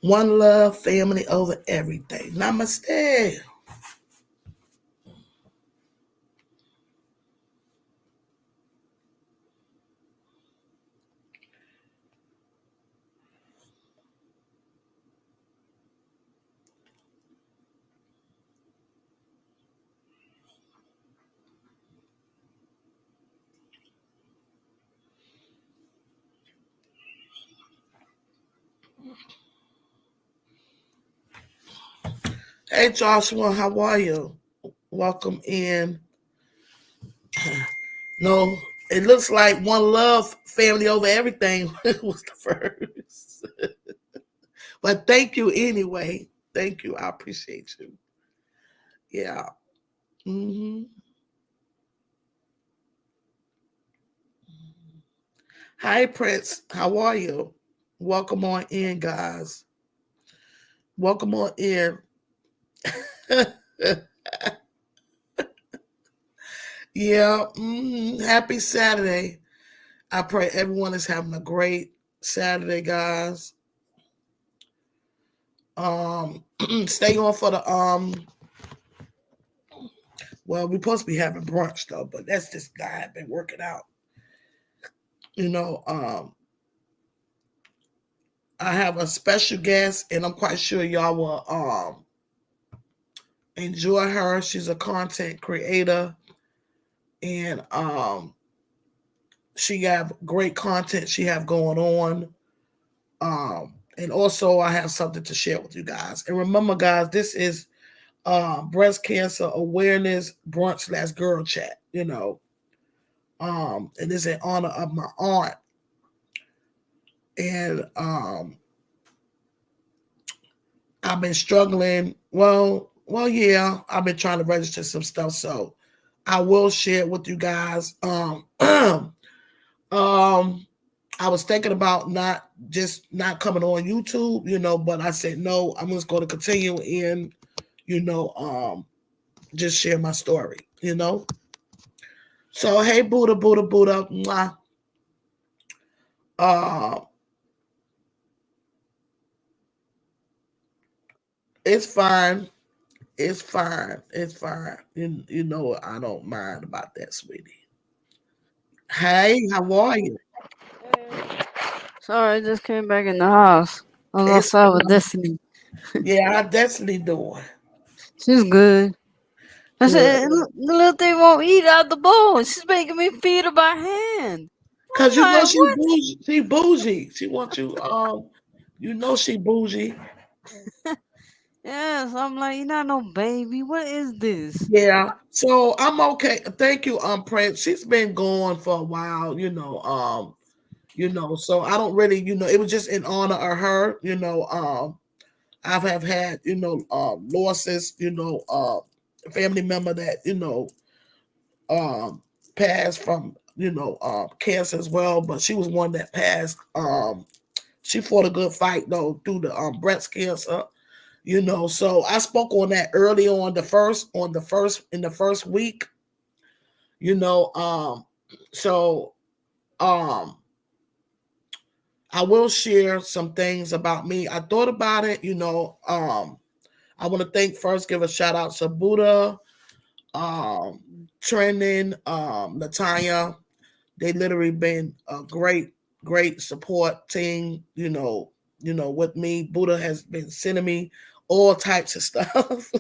One love, family over everything. Namaste. Hey Joshua, how are you? Welcome in. No, it looks like one love, family over everything was the first. But thank you anyway. Thank you. I appreciate you. Yeah. hmm Hi, Prince. How are you? Welcome on in, guys. Welcome on in. Yeah. Happy Saturday. I pray everyone is having a great Saturday, guys. Um, stay on for the well, we're supposed to be having brunch though, but that's just guy I've been working out. You know, I have a special guest, and I'm quite sure y'all will enjoy her. She's a content creator, and she have great content she have going on. And also I have something to share with you guys. And remember, guys, this is breast cancer awareness brunch slash girl chat. And it's in honor of my aunt. And I've been struggling. Yeah, I've been trying to register some stuff, so I will share it with you guys. I was thinking about not coming on YouTube, but I said no, I'm just going to continue and, you know, just share my story. So hey, Buddha, Buddha, Buddha, mwah. Uh, it's fine. It's fine. It's fine. You know I don't mind about that, sweetie. Hey, how are you? Sorry, I just came back in the house. I was It's outside with fine. Destiny. Yeah, I definitely doing She's good. I good. said, the little thing won't eat out the bowl. She's making me feed her by hand. Cause I'm like, she what? bougie. She bougie. She wants you. She bougie. Yes, I'm like, you're not no baby. What is this? Yeah. So I'm okay. Thank you, Prince. She's been gone for a while. So I don't really, it was just in honor of her. I've have had, losses. A family member that um passed from cancer as well, but she was one that passed. She fought a good fight though through the breast cancer. So I spoke on that early in the first week. you know um so um I will share some things about me. I thought about it. I want to give a shout out to Buddha, um Trending, Latanya. They literally been a great support team, with me. Buddha has been sending me all types of stuff.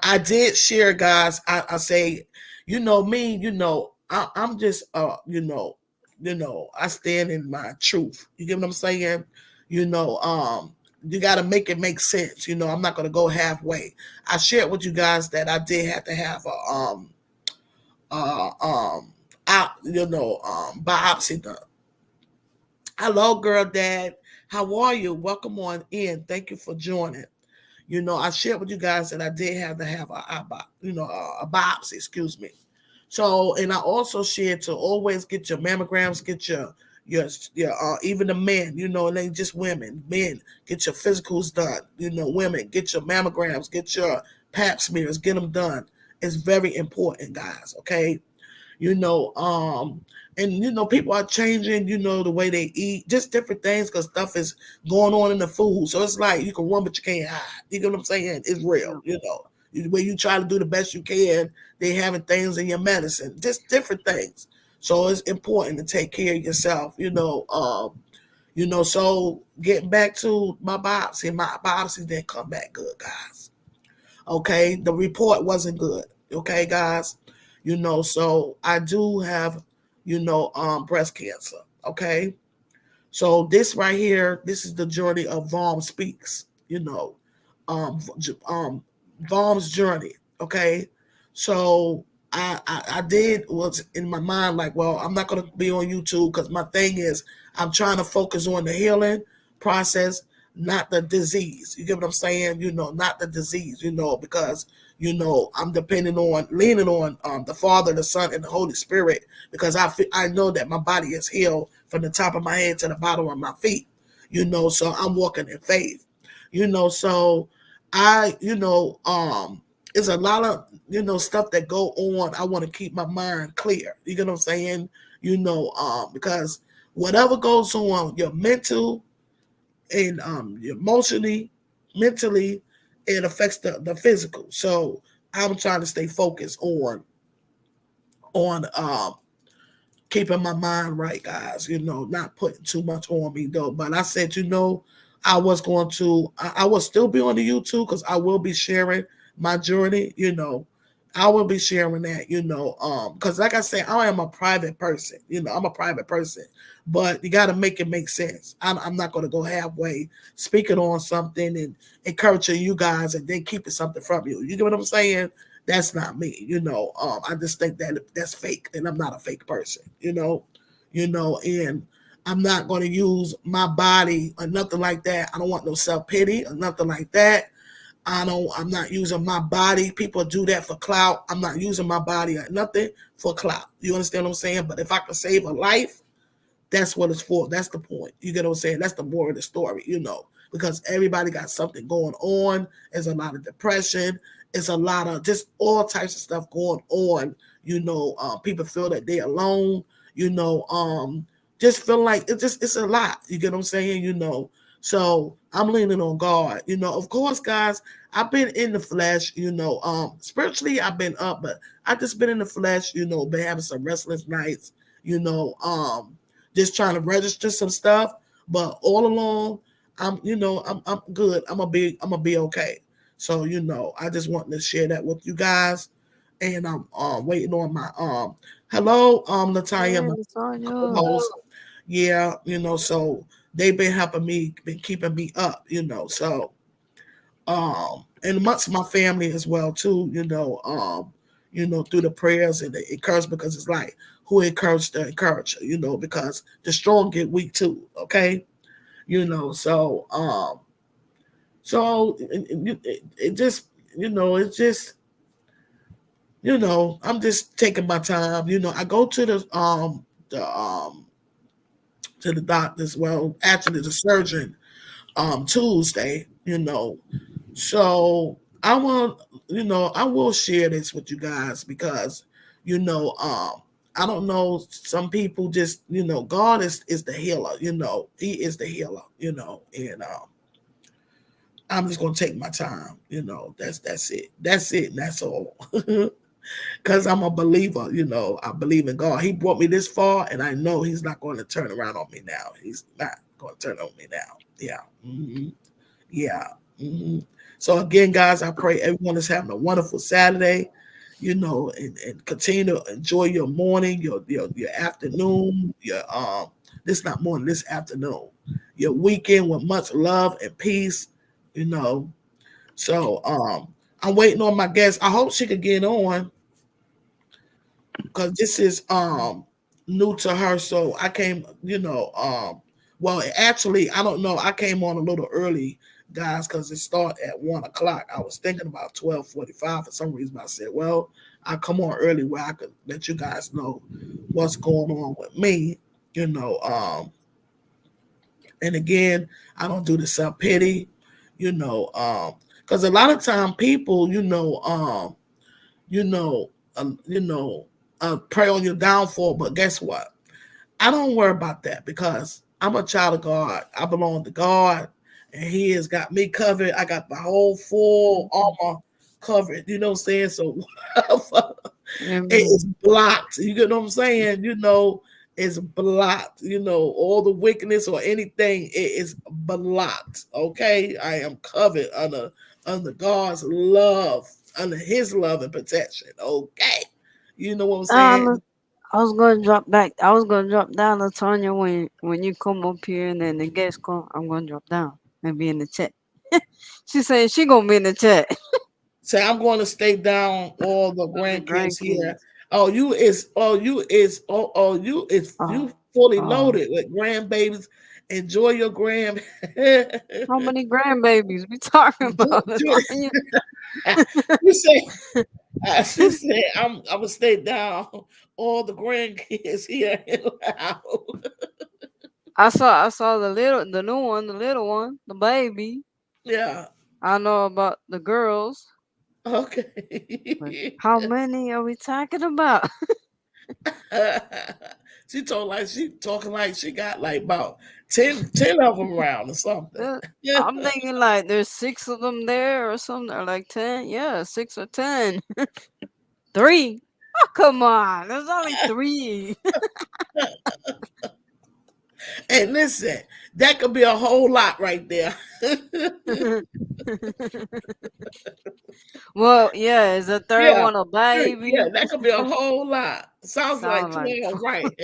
I did share, guys. I say, me, I'm just I stand in my truth. You get what I'm saying? You know, you gotta make it make sense. I'm not gonna go halfway. I shared with you guys that I did have to have a uh um biopsy done. Hello, girl, dad. How are you? Welcome on in. Thank you for joining. I shared with you guys that I did have to have a biopsy, excuse me. So, and I also shared to always get your mammograms, get your even the men, it ain't just women. Men, get your physicals done. Women, get your mammograms, get your pap smears, get them done. It's very important, guys. Okay. you know, and people are changing, the way they eat, just different things because stuff is going on in the food. So it's like you can run, but you can't hide. You know what I'm saying? It's real, Yeah. where you try to do the best you can, they having things in your medicine, just different things. So it's important to take care of yourself, so getting back to my biopsy didn't come back good, guys. Okay, the report wasn't good. Okay, guys, so I do have, breast cancer. Okay, so this right here, this is the journey of V.O.M speaks. V.O.M's journey. Okay, so I did was in my mind like, well, I'm not gonna be on YouTube because my thing is I'm trying to focus on the healing process, not the disease. You get what I'm saying? Not the disease. Because I'm depending on leaning on the Father, the Son, and the Holy Spirit because I know that my body is healed from the top of my head to the bottom of my feet. So I'm walking in faith. So I it's a lot of stuff that go on. I want to keep my mind clear. You get what I'm saying? Because whatever goes on, your mental and emotionally, mentally, it affects the physical. So I'm trying to stay focused on keeping my mind right, guys. Not putting too much on me though. But I said, I was going to, I will still be on the YouTube because I will be sharing my journey. I will be sharing that. Because like I said, I am a private person. I'm a private person, but you got to make it make sense. I'm not going to go halfway speaking on something and encouraging you guys and then keeping something from you. You get what I'm saying? That's not me. I just think that that's fake, and I'm not a fake person. And I'm not going to use my body or nothing like that. I don't want no self pity or nothing like that. I'm not using my body. People do that for clout. I'm not using my body or nothing for clout. You understand what I'm saying? But if I can save a life, that's what it's for. That's the point. You get what I'm saying? That's the moral of the story, because everybody got something going on. There's a lot of depression. It's a lot of just all types of stuff going on. People feel that they're alone. Just feel like it's a lot. You get what I'm saying? So I'm leaning on God. Of course, guys, I've been in the flesh. Spiritually I've been up, but I just been in the flesh. Been having some restless nights. You know, just trying to register some stuff. But all along, I'm good. I'm gonna be okay. So I just want to share that with you guys, and I'm waiting on my hello Latanya, Hey, my Lasagna. co-host. Yeah, so they've been helping me, been keeping me up. So and amongst my family as well too. Through the prayers and the encouragement because it's like who encouraged the encourager. Because the strong get weak too. Okay, so it just it's just I'm just taking my time. I go to the to the doctors. Well, actually, the surgeon Tuesday. So I will share this with you guys because you know I don't know, some people just God is the healer. He is the healer. And I'm just gonna take my time. That's it. That's it. And that's all. Because I'm a believer. I believe in God. He brought me this far, and I know He's not going to turn around on me now. He's not going to turn on me now. Yeah. Yeah. hmm So again, guys, I pray everyone is having a wonderful Saturday. And continue to enjoy your morning, your afternoon, your this not morning, this afternoon, your weekend with much love and peace. You know. So I'm waiting on my guest. I hope she could get on because this is new to her. So I came, well actually I don't know. I came on a little early, guys, because it started at 1 o'clock. I was thinking about 12:45 for some reason. I said, well, I'll come on early where I could let you guys know what's going on with me, you know. And again, I don't do the self pity, because a lot of time people, you know, uh, pray on your downfall. But guess what? I don't worry about that because I'm a child of God. I belong to God, and He has got me covered. I got my whole full armor covered. You know what I'm saying? So it is Amen. blocked. You get what I'm saying? It's blocked. All the wickedness or anything, it is blocked. Okay, I am covered under God's love, under His love and protection. Okay, you know what I'm saying? Um, I was gonna drop back. I was gonna drop down, Latonya, when you come up here and then the guests come. I'm gonna drop down and be in the chat. She saying she gonna be in the chat. Say I'm going to stay down all the For the grandkids here. grandkids. You Oh, fully oh. loaded with grandbabies. Enjoy your grand. How many grandbabies we talking about, Latonya? she said, she said, I'm gonna stay down all the grandkids here in Laos. I saw the new one, the little one, the baby. Yeah. I know about the girls, but Okay. how many are we talking about? She talking like she got like about 10 of them around or something. Yeah. I'm thinking like there's 6 of them there or something, or like 10. Yeah, 6 or 10. 3. Oh, come on. There's only 3. And listen, that could be a whole lot right there. Well, yeah, is the third Yeah. one a Yeah, baby? that could be a whole lot. Sounds like Sound like 12, right?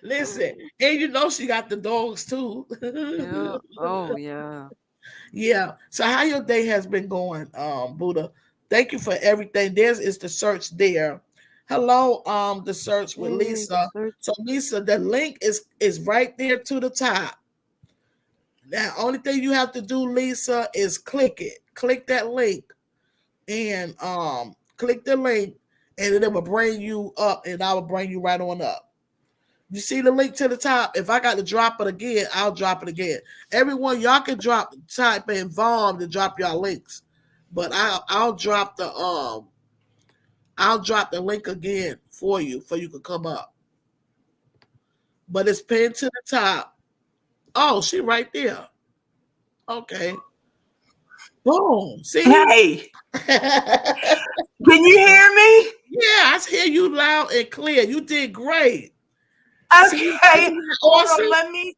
Listen, and she got the dogs too. yeah. Oh yeah. Yeah. So how your day has been going, Buddha? Thank you for everything. There's is the search there. Hello, the search with Hey, the Lisa. search. So Lisa, the link is right there to the top. Now, only thing you have to do, Lisa, is click it. Click that link and click the link, and it will bring you up, and I will bring you right on up. You see the link to the top? If I got to drop it again, I'll drop it again. Everyone, y'all can type in V.O.M to drop y'all links, but I'll drop the link again for you, you can come up. But it's pinned to the top. Oh, she right there. Okay. Boom. See? Hey, Yeah, can you hear me? I hear you loud and clear. You did great. See, Okay, isn't that hold awesome? on. Let me.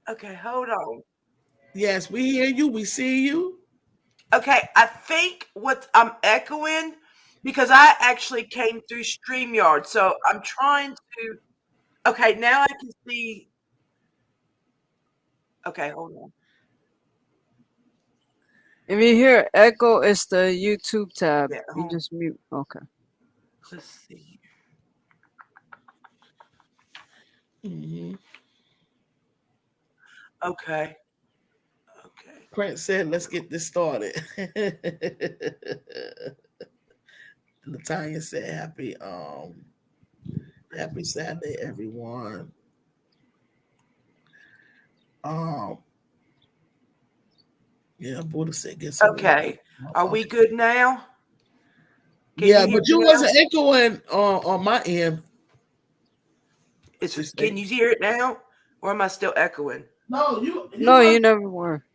Okay, hold on. Yes, we hear you. We see you. Okay, I think what I'm echoing because I actually came through StreamYard, so I'm trying to. Okay, now I can see. Okay, hold on. If you hear echo, it's the YouTube tab. Yeah, You hold on. just mute. Okay. Let's see. Hmm. Okay, okay. Prince said, "Let's get this started." Latanya said, happy Saturday, everyone." Um, yeah, Buddha said, "Get some water." Okay, are we Okay. good now? Can Yeah, you hear but you me now? wasn't echoing on my end. It's. She said, Can you hear it now, or am I still echoing? "No, you No, was." you never were.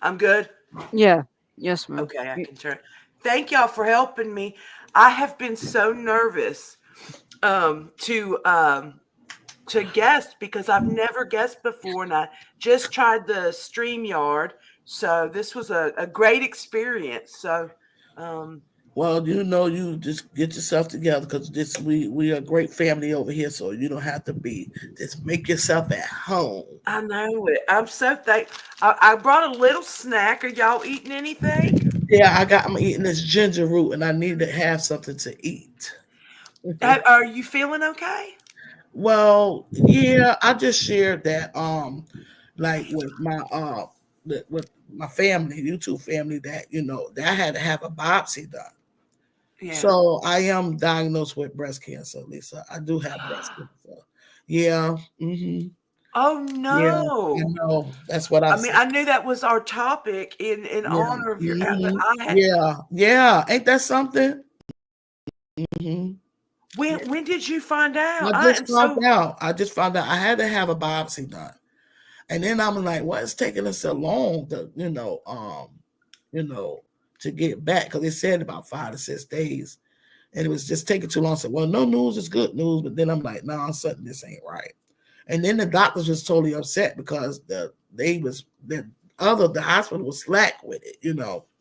I'm good. Yeah. Yes, ma'am. Okay, I can turn. Thank y'all for helping me. I have been so nervous um, to um, to guest because I've never guessed before, and I just tried the StreamYard, so this was a great experience. So, um, Well, you just get yourself together because this we are a great family over here, so you don't have to be. Just make yourself at home. I know it. I'm so thank. I brought a little snack. Are y'all eating anything? Yeah, I'm eating this ginger root, and I need to have something to eat. Are you feeling okay? Well, yeah, I just shared that like with my family, YouTube family, that that I had to have a biopsy done. Yeah. So I am diagnosed with breast cancer, Lisa. I do have breast cancer. Yeah. Hmm. Oh Yeah, I no. know. That's what I I'm mean, saying. I knew that was our topic in Yeah. honor of your, but Mhm. I had Yeah. Yeah. Ain't that something? Mhm. Yeah. when did you find out? I I just am found so out. I just found out I had to have a biopsy done. And then I'm like, what's taking us so long to, you know, to get back? Because they said about 5 to 6 days. And it was just taking too long. I said, well, no news is good news. But then I'm like, no, nah, something this ain't right. And then the doctors was totally upset because the hospital was slack with it.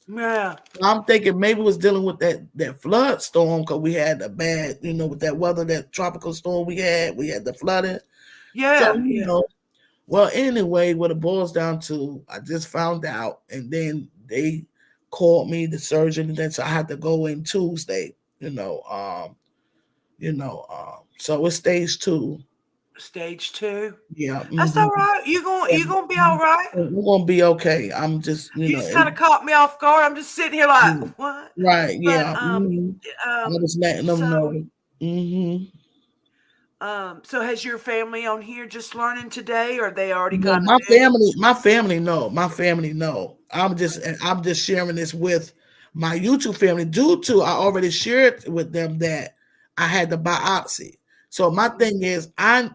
yeah. I'm thinking maybe it was dealing with that flood storm because we had a bad, with that weather, that tropical storm we had the flooding. So, Yeah, yeah. well, anyway, what it boils down to, I just found out, and then they called me, the surgeon, and then so I had to go in Tuesday. So it's stage 2. Stage 2. Yeah, That's all right. You gonna be all right. we're gonna be okay. I'm just, You just kind of caught me off guard. I'm just sitting here like, yeah, what? right, But yeah. I was letting them so know. hmm so has your family on here just learning today, or they already No, kind of knew? my family know. I'm just sharing this with my YouTube family due to I already shared with them that I had the biopsy. So my thing is I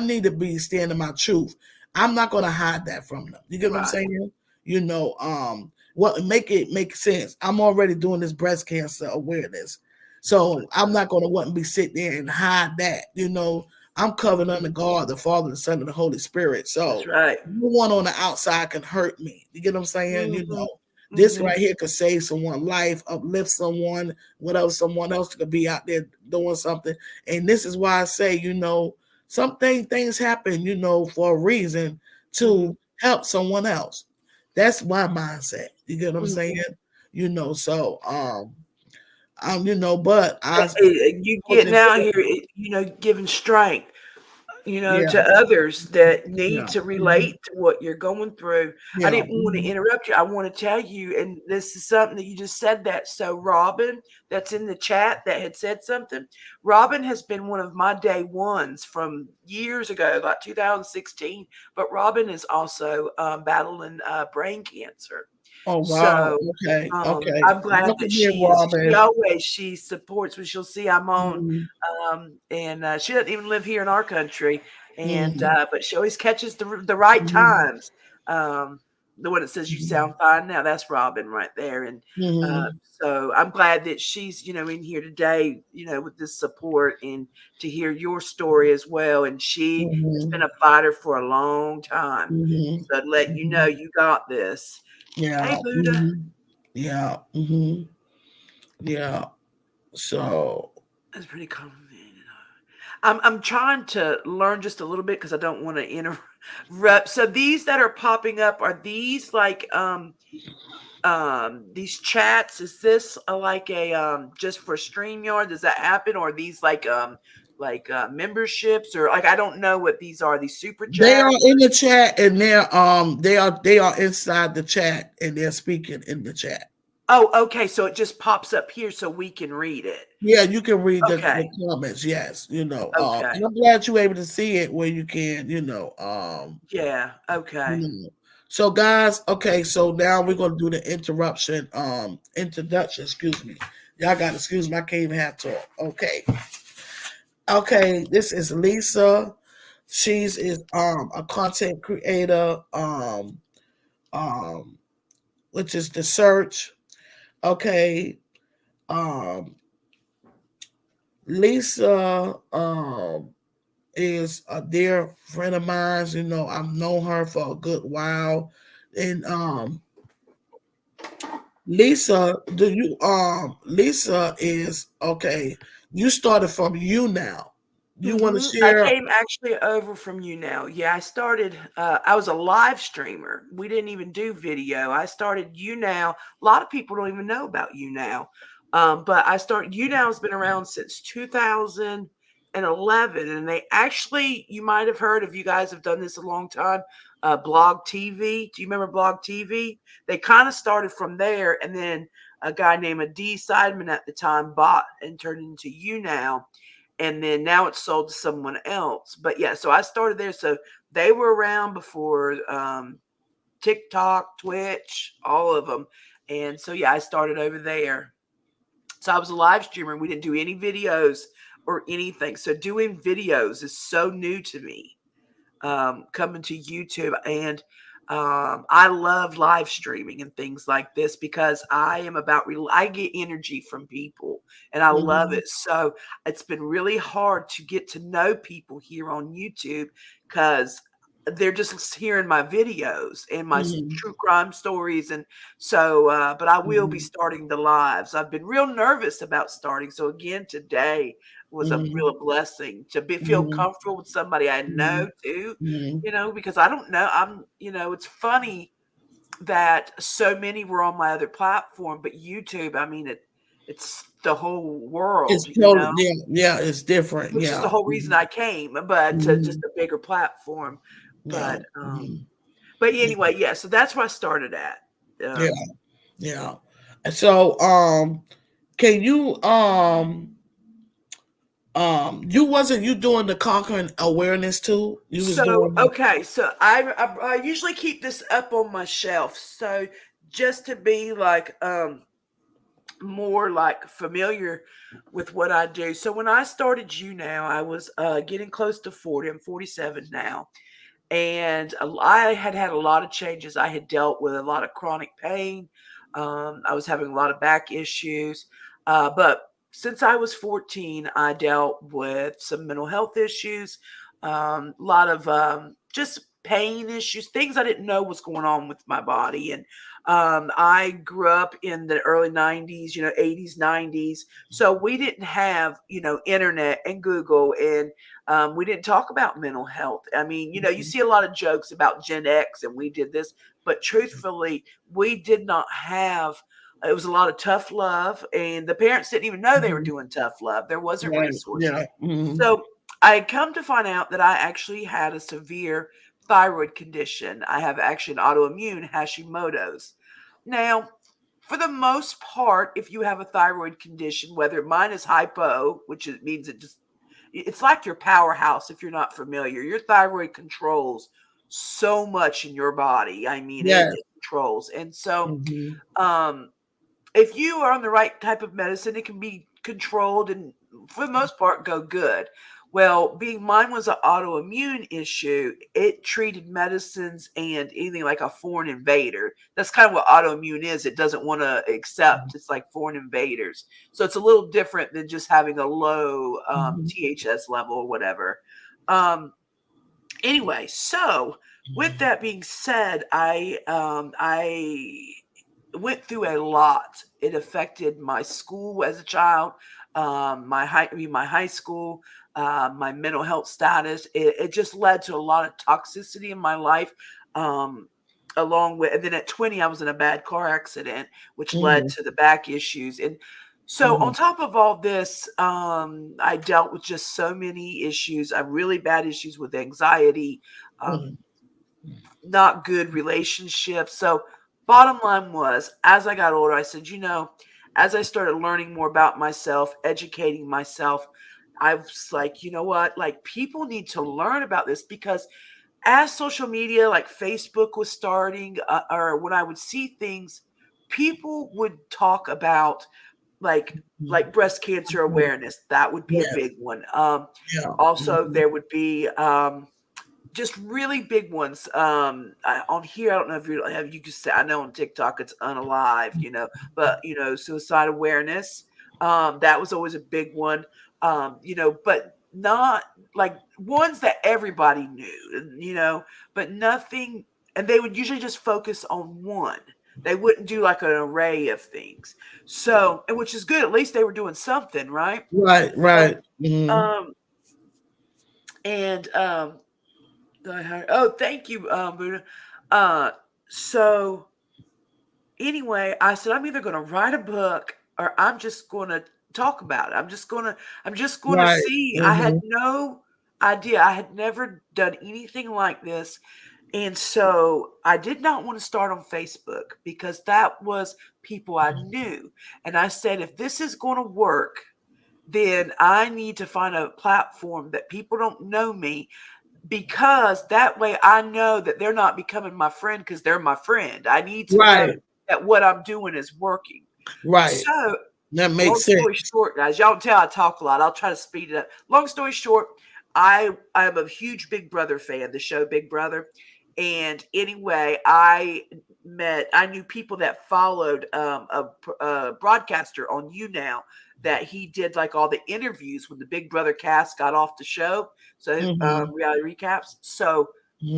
need to be standing my truth. I'm not gonna hide that from them. You get what I'm Right, saying? What make it make sense. I'm already doing this breast cancer awareness. So I'm not gonna want to be sitting there and hide that. I'm covered under God, the Father, the Son, and the Holy Spirit. that's So right. no one on the outside can hurt me. You get what I'm saying? Mm-hmm. This Mm-hmm. right here could save someone's life, uplift someone, whatever, someone else could be out there doing something. And this is why I say, some things happen, for a reason Mm-hmm. to help someone else. That's my mindset. You get what I'm saying? Mm-hmm. But I You was getting in out here, giving strength, yeah, to others that yeah, need to mhm, relate to what you're going through. I yeah, didn't want to interrupt you. I want to tell you, and this is something that you just said that. So Robin, that's in the chat that had said something. Robin has been one of my day ones from years ago, like 2016. But Robin is also battling brain cancer. Oh wow. So Okay. Okay. I'm glad that Welcome here, Robin. she supports me. She'll see I'm on, Mhm, and she doesn't even live here in our country, and mhm, but she always catches the right mhm, times. Um, the one that says you mhm, sound fine now, that's Robin right there, and uh, mhm, so I'm glad that she's in here today, with this support and to hear your story as well. And she has been mhm, a fighter for a long time, mhm, so to let you know mhm. you got this. Hey, Yeah. Buddha. Yeah. Yeah. So That's pretty common. I'm trying to learn just a little bit because I don't want to interrupt. So these that are popping up, are these like these chats? Is this like a just for StreamYard? Does that happen? Or are these like memberships, or like I don't know what these are, these super they are chats? in the chat, and they are inside the chat, and they're speaking in the chat. Oh, okay. So it just pops up here so we can read it. Yeah, you can read the Okay. comments. Yes, Okay. and I'm glad you're able to see it where you can. Yeah. Okay. So guys, okay, so now we're gonna do the introduction, excuse me. Y'all gotta excuse me, I can't even have talk. Okay, this is Lisa. She's is a content creator, um, which is the search. Okay. Um Lisa is a dear friend of mine. I've known her for a good while. And Lisa is okay. You started from you now. You want to I share? came actually over from you now. Yeah, I started, I was a live streamer. We didn't even do video. I started you now. A lot of people don't even know about you now. But I started you now has been around since 2011. And they actually, you might have heard, if you guys have done this a long time, Blog TV. Do you remember Blog TV? They kind of started from there. And then a guy named D Sideman at the time bought and turned into you now, and then now it's sold to someone else. But yeah, so I started there. So they were around before TikTok, Twitch, all of them. And so yeah, I started over there. So I was a live streamer. We didn't do any videos or anything. So doing videos is so new to me, coming to YouTube. And I love live streaming and things like this because I am about, I get energy from people and I love Mhm. it. So it's been really hard to get to know people here on YouTube because they're just hearing my videos and my Mhm. true crime stories. And so, but I will be Mhm. starting the lives. I've been real nervous about starting. So again, today was a Mhm. real blessing to feel Mhm. comfortable with somebody I know Mhm. too, Mhm. because I don't know. It's funny that so many were on my other platform, but YouTube, I mean, it's the whole It's world, totally, yeah, yeah, it's different. which is Yeah. the whole reason Mhm. I came, but to just Mhm. a bigger platform. Yeah. But Mhm. but Yeah. anyway, yeah. So that's where I started at. Yeah. Um, Yeah. And so, can you, you wasn't you doing the conquering awareness too? You was so doing the, okay, so I usually keep this up on my shelf. So just to be like more like familiar with what I do. So when I started you now, I was getting close to 40. I'm 47 now. And I had had a lot of changes. I had dealt with a lot of chronic pain. I was having a lot of back issues. But since I was 14, I dealt with some mental health issues, a lot of just pain issues, things I didn't know was going on with my body. And I grew up in the early 90s, 80s, 90s. So we didn't have, internet and Google, and we didn't talk about mental health. I mean, you see a lot of jokes about Gen X and we did this, but truthfully, we did not have. It was a lot of tough love, and the parents didn't even know they were mhm. doing tough love. There wasn't Right. resources. Yeah. Mhm. So I had come to find out that I actually had a severe thyroid condition. I have actually an autoimmune Hashimoto's. Now, for the most part, if you have a thyroid condition, whether mine is hypo, which means it's like your powerhouse. If you're not familiar, your thyroid controls so much in your body. I mean, it Yes. just controls. And so, Mhm. um, if you are on the right type of medicine, it can be controlled and for the most part go good. Well, being mine was an autoimmune issue, it treated medicines and anything like a foreign invader. That's kind of what autoimmune is. It doesn't want to accept. It's like foreign invaders. So it's a little different than just having a low Mhm. THS level or whatever. Um, anyway, so with that being said, I went through a lot. It affected my school as a child, my high school, my mental health status. It just led to a lot of toxicity in my life. Um, Along with, and then at 20, I was in a bad car accident, which led Mhm. to the back issues. And so, on Mhm. top of all this, I dealt with just so many issues. I really bad issues with anxiety, um, Mhm. not good relationships. So, bottom line was, as I got older, I said, as I started learning more about myself, educating myself, I was like, you know what? Like, people need to learn about this because as social media like Facebook was starting, or when I would see things, people would talk about like Mhm. breast cancer Mhm. awareness. That would be a Yes. big one. Yeah. Also, Mhm. there would be just really big ones. On here, I don't know if you can say. I know on TikTok it's unalive, but suicide awareness. That was always a big one. But not like ones that everybody knew, but nothing. And they would usually just focus on one. They wouldn't do like an array of things. So, and which is good. At least they were doing something, right? Right. So, Right. Mhm. um, and oh, thank you, Buddha. Uh, so anyway, I said I'm either going to write a book or I'm just going to talk about it. I'm just going to Right. see. I had Mhm. no idea. I had never done anything like this. And so I did not want to start on Facebook because that was people I knew. And I said, if this is going to work, then I need to find a platform that people don't know me, because that way I know that they're not becoming my friend because they're my friend. I need to know Right. that what I'm doing is working. Right. So, That long makes story sense. short, guys, y'all can tell I talk a lot. I'll try to speed it up. Long story short, I am a huge Big Brother fan, the show Big Brother. And anyway, I knew people that followed a broadcaster on You Now, that he did like all the interviews when the Big Brother cast got off the show. So Mm-hmm. reality recaps. So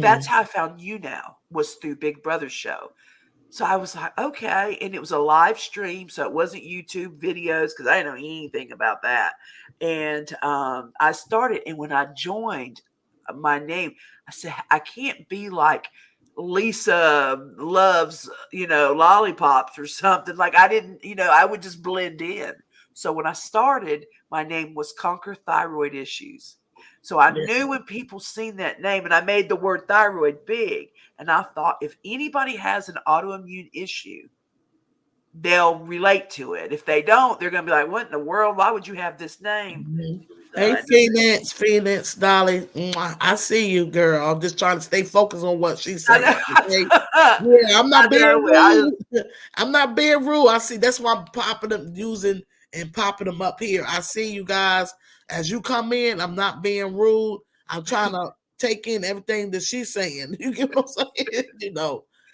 that's Mm-hmm. how I found You Now, was through Big Brother show. So I was like, okay. And it was a live stream. So it wasn't YouTube videos, because I didn't know anything about that. And I started. And when I joined, my name, I said, I can't be like Lisa loves, lollipops or something. Like, I didn't, I would just blend in. So when I started, my name was Conquer Thyroid Issues. So I Yeah. knew when people seen that name, and I made the word thyroid big. And I thought, if anybody has an autoimmune issue, they'll relate to it. If they don't, they're going to be like, what in the world? Why would you have this name? Mhm. So Hey, I know that. Phoenix, Dolly. Mwah. I see you, girl. I'm just trying to stay focused on what she's I saying. know. Okay. Yeah, I'm I not being know it. rude. I'm not being rude. I see that's why I'm popping them, using and popping them up here. I see you guys as you come in. I'm not being rude. I'm trying to take in everything that she's saying. You get what I'm saying?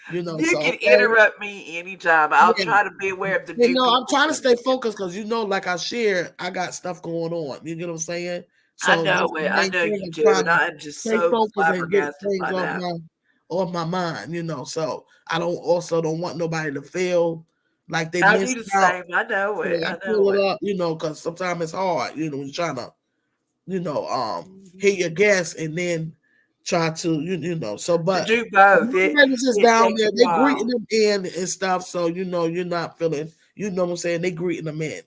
You So can okay. interrupt me anytime. I'll Yeah. try to be aware of the new I'm people trying to coming stay in. focused because like I shared, I got stuff going on. You get what I'm saying? I So know that's the it. I main know thing. you I'm do. trying And to I am just stay so focused and get flabbergasted things by that. off my mind. So I don't want nobody to feel like they I do missed the out. same. I know So it. I I know pull it it. up, because sometimes it's hard, when you're trying to, hear your guests and then try to, So, To but do the both, moderators is it down takes there. a They greeting while. them in and stuff. So, you're not feeling, what I'm saying? They greeting them in,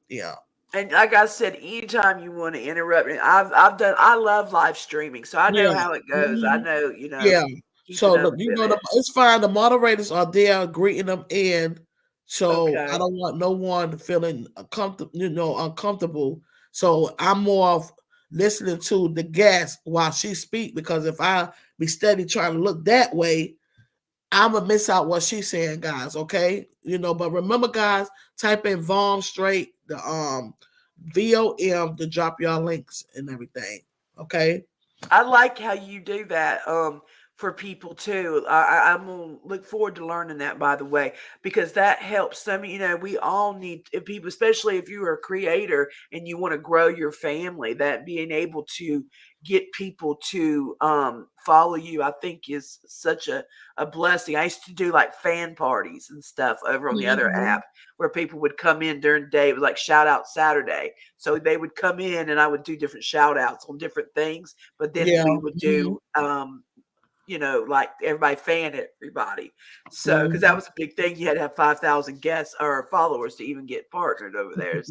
Yeah. And like I said, anytime you want to interrupt me, I love live streaming, so I know Yeah. how it goes. I Mhm. know, Yeah. keeping So up look, with it. it's fine. The moderators are there greeting them in. So I Okay. don't want no one feeling comfortable, uncomfortable. So I'm more of listening to the guest while she speak, because if I be steady trying to look that way, I'm gonna miss out what she's saying, guys. Okay, But remember, guys, type in V.O.M straight, the V.O.M to drop y'all links and everything. Okay. I like how you do that for people too. I'm gonna look forward to learning that, by the way, because that helps some. We all need, if people, especially if you're a creator and you want to grow your family, that being able to get people to follow you, I think is such a blessing. I used to do like fan parties and stuff over on the other app, Mhm. where people would come in during the day. It was like shout out Saturday. So they would come in and I would do different shout outs on different things, but then Yeah. we would Mhm. do like everybody fan everybody. So because that Mhm. was a big thing, you had to have 5,000 guests or followers to even get partnered over there.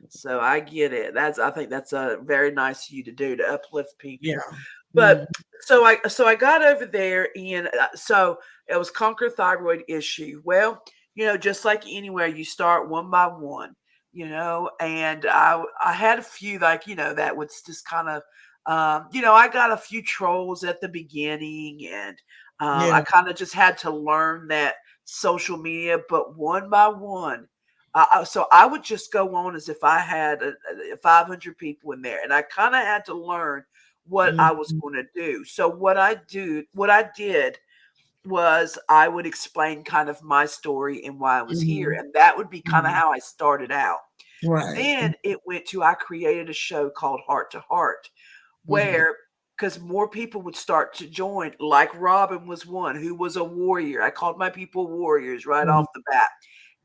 So I get it. I think that's a very nice of you to do, to uplift Yeah. people. But Mhm. so I got over there, and so it was conquer thyroid issue. Well, just like anywhere, you start one by one. And I had a few, like, that was just kind of I got a few trolls at the beginning, and Yeah. I kind of just had to learn that social media, but one by one. So I would just go on as if I had 500 people in there, and I kind of had to learn what I was Mhm. going to do. So what I did was I would explain kind of my story and why I was here, Mhm. and that would be kind of Mhm. how I started out. Right. Then it went to, I created a show called Heart to Heart, Mhm. where, because more people would start to join, like Robin was one who was a warrior. I called my people warriors right Mhm. off the bat.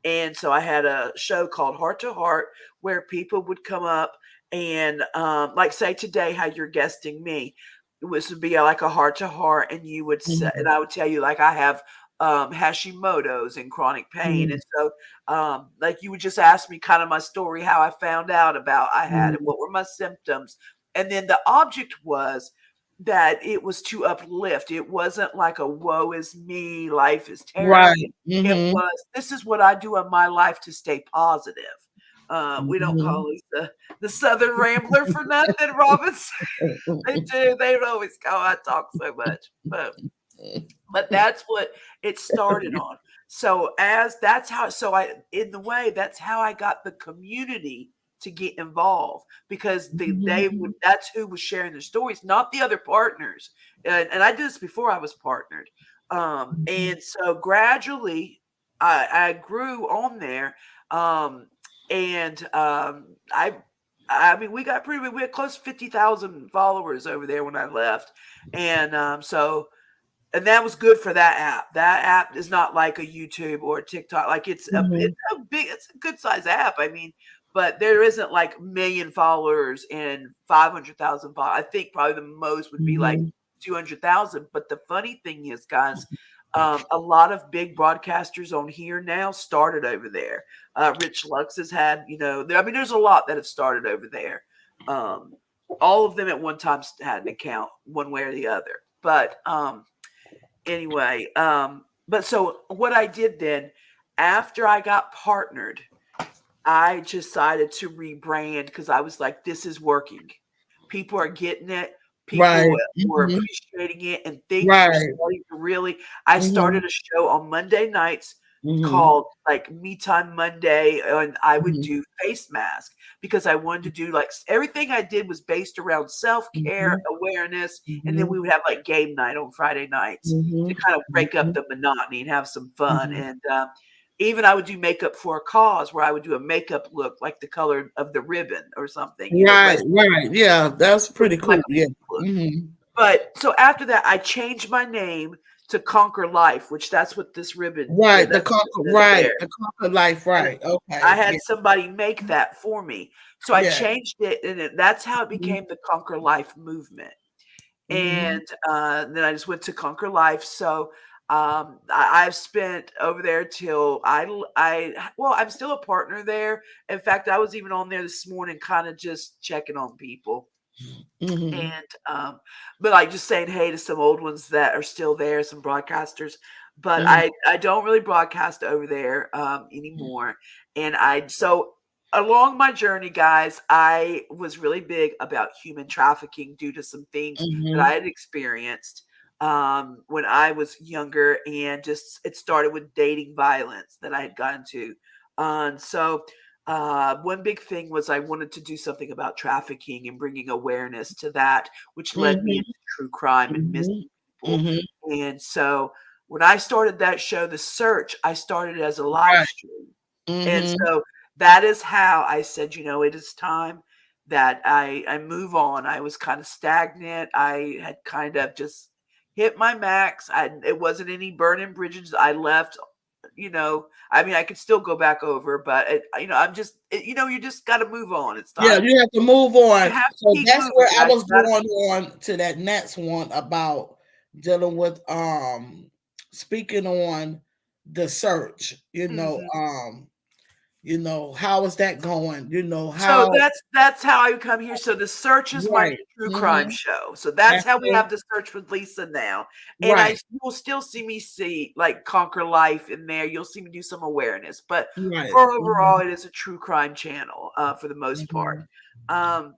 And so I had a show called Heart to Heart, where people would come up and, like, say today, how you're guesting me. It was to be like a heart to heart, and you would say, and Mhm. I would tell you, like, I have Hashimoto's and chronic pain. Mhm. And so, like, you would just ask me kind of my story, how I found out about I had it, Mhm. what were my symptoms. And then the object was that it was to uplift. It wasn't like a woe is me, life is terrible. Right. It Mhm. was, this is what I do in my life to stay positive. We don't Mhm. call us the Southern Rambler for nothing, Robinson. They do. They always go, I talk so much. But that's what it started on. So as that's how so I in the way that's how I got the community to get involved because they would Mhm. that's who was sharing their stories, not the other partners. And I did this before I was partnered. Mhm. And so gradually I grew on there. Um, and I mean we got pretty we had close to 50,000 followers over there when I left. And so and that was good for that app. That app is not like a YouTube or a TikTok. Like Mhm. it's a good size app. I mean, but there isn't like million followers and 500,000 followers. I think probably the most would be like Mhm. 200,000. But the funny thing is, guys, a lot of big broadcasters on here now started over there. Rich Lux has had, I mean, there's a lot that have started over there. Um, all of them at one time had an account, one way or the other. But anyway, but so what I did then, after I got partnered, I decided to rebrand because I was like, this is working. People are getting it. People Right. were Mhm. appreciating it, and things were Right. starting to really. I Mhm. started a show on Monday nights Mhm. called like Me Time Monday, and I would Mhm. do face mask because I wanted to do like everything I did was based around self care, Mhm. awareness, and then Mhm. we would have like game night on Friday nights to Mhm. kind of break up Mhm. the monotony and have some fun. Mhm. And even I would do makeup for a cause where I would do a makeup look like the color of the ribbon or something, Right, red right. Yeah, that's with pretty like cool. a Yeah. look. Mhm. But so after that, I changed my name to Conquer Life, which that's what this ribbon Right, the that's what conquer it says right, there. the conquer life, And right. I Okay. Yeah. had somebody make that for me. So I Yeah. changed it, and that's how it Mhm. became the Conquer Life movement. Mhm. And then I just went to Conquer Life. So I've spent over there till well, I'm still a partner there. In fact, I was even on there this morning, kind of just checking on people. Mhm. And but like just saying hey to some old ones that are still there, some broadcasters. But Mhm. I don't really broadcast over there anymore. And I so along my journey, guys, I was really big about human trafficking due to some things that I Mhm. had experienced when I was younger, and just it started with dating violence that I had gotten to. And so one big thing was I wanted to do something about trafficking and bringing awareness to that, which led me Mhm. into true crime and Mhm. missing people. Mhm. And so when I started that show, The Search, I started as a live Right. stream. And Mhm. so that is how I said, it is time that I move on. I was kind of stagnant. I had kind of just hit my max. It wasn't any burning bridges. I left, I mean, I could still go back over, but I'm just, you just got to move on. It's Yeah, time. you have to move You on. have to So keep that's moving, where I guys. was You got to going on to that next one about dealing with speaking on the search, Mhm. how is that going? So How that's how I come here. So The Search is my right. true crime Mhm. show. So that's That's how we it. have The Search with Lisa now. And Right. you will still see me see like Conquer Life in there. You'll see me do some awareness, but Right. for overall, Mhm. it is a true crime channel for the most part. Mhm. Um,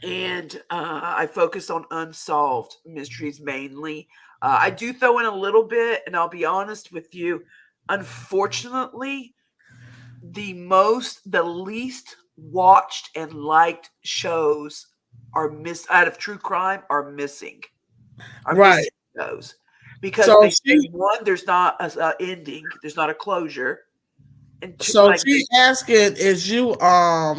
and I focus on unsolved mysteries mainly. I do throw in a little bit, and I'll be honest with you. Unfortunately, the least watched and liked shows are miss out of true crime are Right. missing shows because So they say she one, there's not a ending, there's not a closure, and two, so like she asking is you uh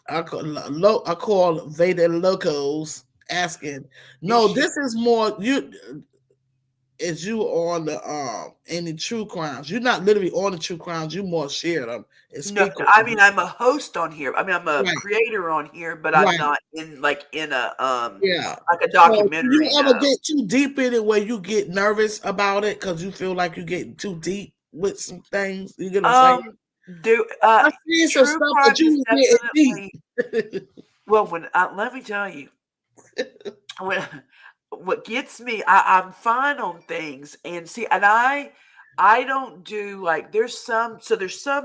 I call Veda Locos asking. is No, she this is more you is you on the any true crimes. You're not literally on the true crimes, you more share them and no, speak on I mean them. I'm a host on here. I mean I'm a Right, creator on here, but I'm right. not in a Yeah. like a So do you documentary. ever No. get too deep in it where you get nervous about it because you feel like you get too deep with some things? You get what I'm saying? Um, do I see some true stuff that crime is you were getting definitely deep. well when let me tell you when what gets me, I'm fine on things, and see, and I don't do like there's some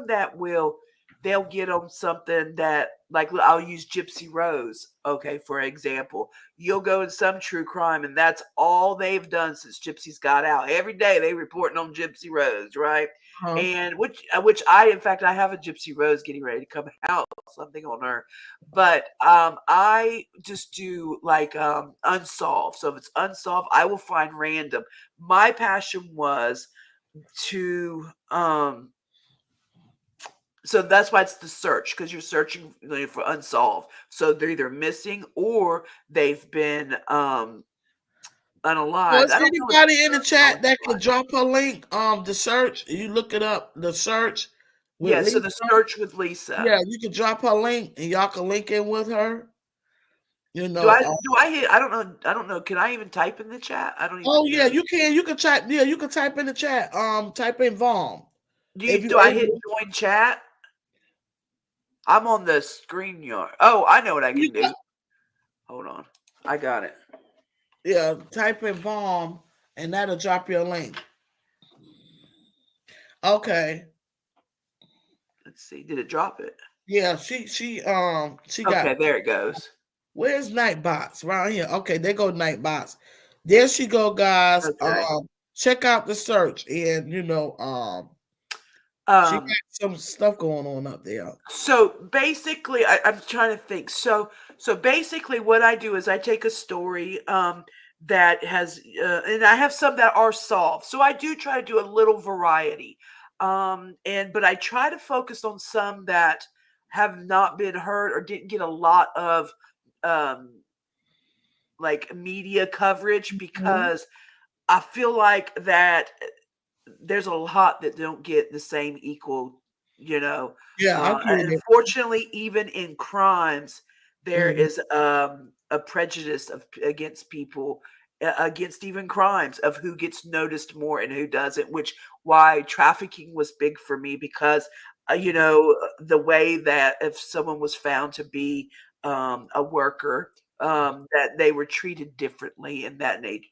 that will they'll get on something that like I'll use Gypsy Rose, okay, for example. You'll go in some true crime and that's all they've done since Gypsy's got out. Every day they reporting on Gypsy Rose, right? Huh? And which I in fact I have a Gypsy Rose getting ready to come out, something on her. But I just do like unsolved. So if it's unsolved, I will find random. My passion was to so that's why it's the search because you're searching for unsolved. So they're either missing or they've been So unalived. is I don't know what the anybody in the term for chat that unalived. could drop a link? The search. You look it up. The search with Yeah, so Lisa. the search with Lisa. Yeah, you can drop her link and y'all can link in with her. You Do know. I do I hit I don't know. Can I even type in the chat? I don't Oh even yeah, know. you can. You can type. Yeah, you can type in the chat. Type in Vom if you Do I hit able. join chat? I'm on the screen yard. Oh, I know what I You can got, do. Hold on. I got it. yeah, type in Vom and that'll drop your link. Okay. Let's see. Did it drop it? Yeah, she got Okay, there it goes. where's Nightbox? Right here. Okay, there go Nightbox. There she go, guys. Okay. Check out the search and she got Um some stuff going on up there. So basically, I'm trying to think. So basically, what I do is I take a story that has, and I have some that are solved. So I do try to do a little variety, and but I try to focus on some that have not been heard or didn't get a lot of um, like media coverage Mhm. because I feel like that there's a lot that don't get the same equal, you know. Yeah, I get And it. unfortunately, even in crimes, there Mhm. is a prejudice against people, against even crimes of who gets noticed more and who doesn't. Which why trafficking was big for me because the way that if someone was found to be a worker. That they were treated differently in that nature,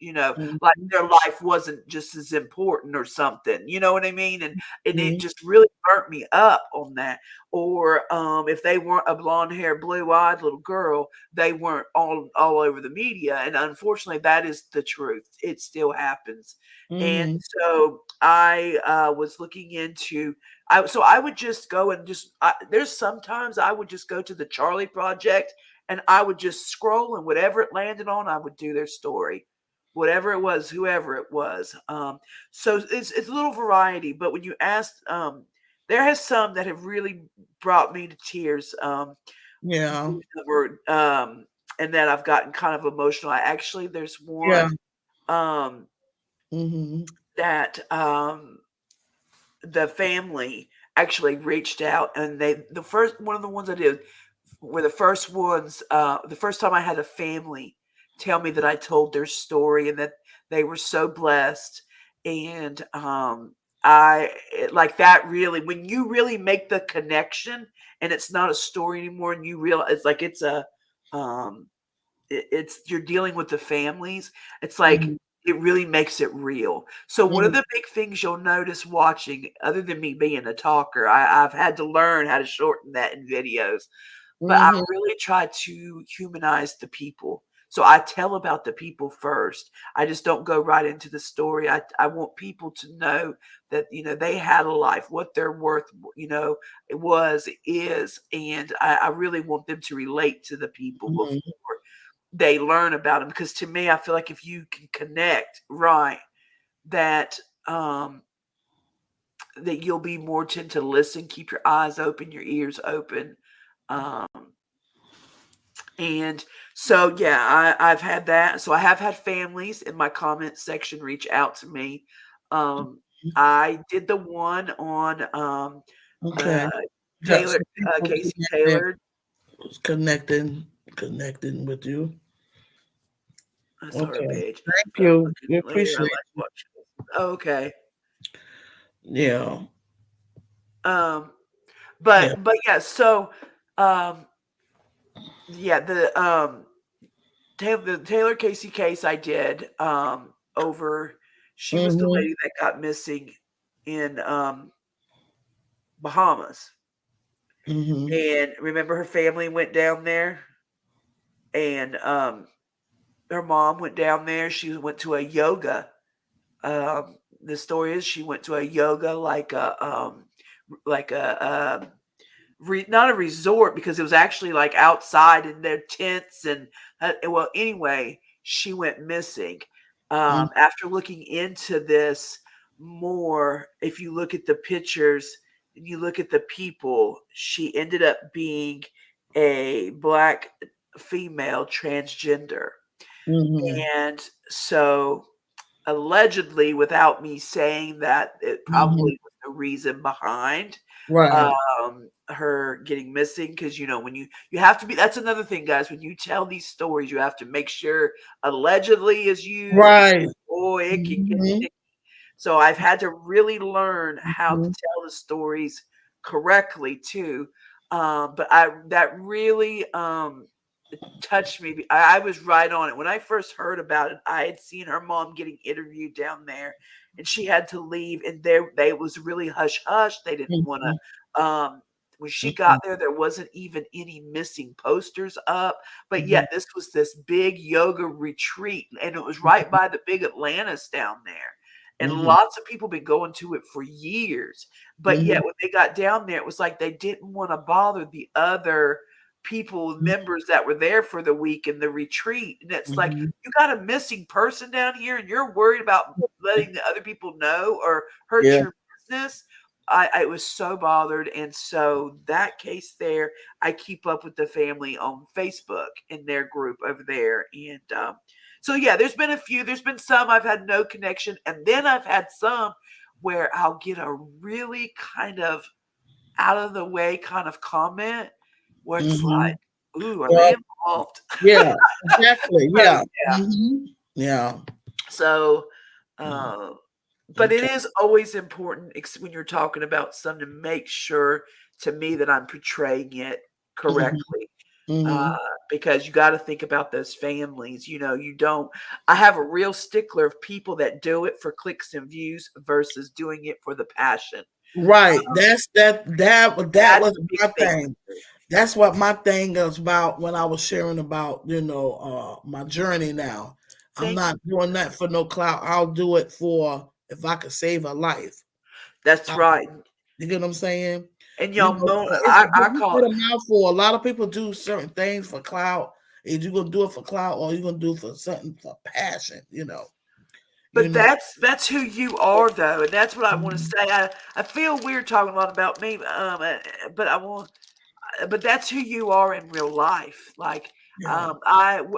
like Mhm. their life wasn't just as important or something, you know what I mean? And it Mhm. just really burnt me up on that. Or if they weren't a blonde hair, blue eyed little girl, they weren't all over the media. And unfortunately, that is the truth. It still happens. And Mhm. so I was looking into. I would just go and there's sometimes I would just go to the Charlie Project and I would just scroll and whatever it landed on, I would do their story whatever it was, whoever it was. So it's a little variety, but when you asked, there has some that have really brought me to tears. Yeah. Were, and that I've gotten kind of emotional. There's Yeah. one um, Mhm. that the family actually reached out, and the first one of the ones I did were the first ones. The first time I had a family tell me that I told their story and that they were so blessed, and like that really when you really make the connection and it's not a story anymore, and you realize like it's a um, it's you're dealing with the families. It's like Mhm. it really makes it real. So one of Mhm. the big things you'll notice watching, other than me being a talker, I've had to learn how to shorten that in videos. But I Mhm. really try to humanize the people. So I tell about the people first. I just don't go right into the story. I want people to know that they had a life, what their worth it was, is, and I really want them to relate to the people before Mhm. they learn about them. Because to me, I feel like if you can connect right, that um, that you'll be more tend to listen, keep your eyes open, your ears open. Um, And so, yeah, I've had that. So I have had families in my comment section reach out to me. Um, I did the one on Okay. uh, Got Taylor some people Casey Taylor. connecting with you. I saw her Okay. page, Thank but I'm you. looking We later. I appreciate like watching this. Oh, okay. Yeah. Um, Yeah. but yeah. So, um, yeah, the Taylor Casey case I did over. She was the Mhm. lady that got missing in Bahamas. Mm-hmm. And remember, her family went down there, and her mom went down there. She went to a yoga. The story is she went to a yoga like a not a resort because it was actually like outside in their tents and well anyway she went missing. After looking into this more, if you look at the pictures and you look at the people, she ended up being a black female transgender. Mm-hmm. And so allegedly, without me saying that, it Mm-hmm. probably was the reason behind Right. her getting missing. Because when you have to be, that's another thing, guys. When you tell these stories, you have to make sure allegedly is used, because Right. boy, it can get Mm-hmm. sticky. So I've had to really learn how to Mm-hmm. tell the stories correctly too. But I that really touched me. I was right on it when I first heard about it. I had seen her mom getting interviewed down there, and she had to leave. And there, they was really hush hush. They didn't want Mm-hmm. to. When she got there, there wasn't even any missing posters up. But Mm-hmm. yet, this was this big yoga retreat, and it was right by the big Atlantis down there. And Mm-hmm. lots of people been going to it for years. But Mm-hmm. yet, when they got down there, it was like they didn't want to bother the other people, members that were there for the week in the retreat. And it's like, Mm-hmm. you got a missing person down here and you're worried about letting the other people know or hurt Yeah. your business. I was so bothered. And so that case there, I keep up with the family on Facebook in their group over there. And so, yeah, there's been some I've had no connection. And then I've had some where I'll get a really kind of out of the way kind of comment where it's Mm-hmm. like, "Ooh, are Well, they involved?" yeah. Exactly. So, Yeah. yeah. Mm-hmm. Yeah. So, Mm. uh, but it Okay. is always important when you're talking about something to make sure to me that I'm portraying it Mm-hmm. correctly. Uh, Mm-hmm. because you got to think about those families. You don't. I have a real stickler of people that do it for clicks and views versus doing it for the passion. Right. That That's was a big my thing. thing. That's what my thing is about when I was sharing about, my journey now. I'm Thank not doing that for no clout. I'll do it for if I could save a life. That's I, right. you get what I'm saying? And You y'all know, moan. it's I you call get it. a mouthful. A lot of people do certain things for clout. Is you gonna do it for clout or you gonna do it for something for passion, you But know. that's who you are, though, and that's what I want to Mhm. say. I feel weird talking a lot about me, but I want. But that's who you are in real life. Like, Yeah.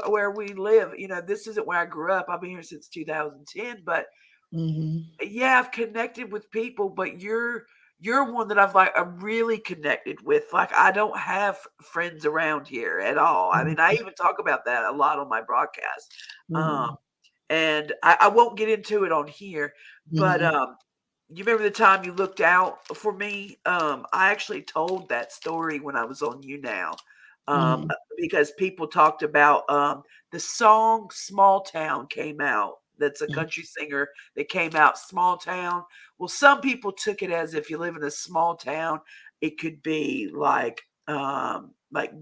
where we live. This isn't where I grew up. I've been here since 2010, but Hmm. yeah, I've connected with people, but you're one that I'm really connected with. Like I don't have friends around here at all. I mean, I even talk about that a lot on my broadcast. Um, Hmm. and I won't get into it on here, but Hmm. you remember the time you looked out for me? I actually told that story when I was on You Now, Hmm. because people talked about the song "Small Town" came out. That's a country singer that came out, "Small Town." Well, some people took it as if you live in a small town, it could be like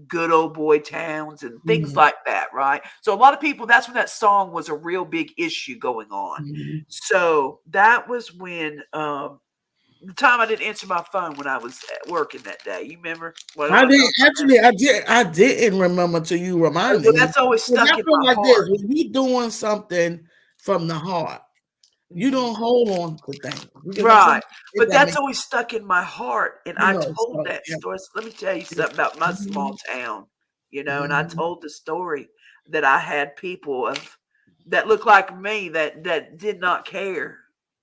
good old boy towns and things Hmm. like that, right? So a lot of people, that's when that song was a real big issue going on. Hmm. So that was when the time I didn't answer my phone when I was at working that day. You remember what I I'm didn't talking about? actually. I didn't remember till you reminded Well, me. that's always 'Cause I stuck in feel my like this: heart. when you doing something from the heart, you Mhm. don't hold on to things. You get what I'm Right. saying? If But that that's makes always stuck in my heart. And I told so. that Yeah. story. So let me tell you Yeah. something about my small Mhm. town, and I Mhm. told the story that I had people that looked like me that did not care.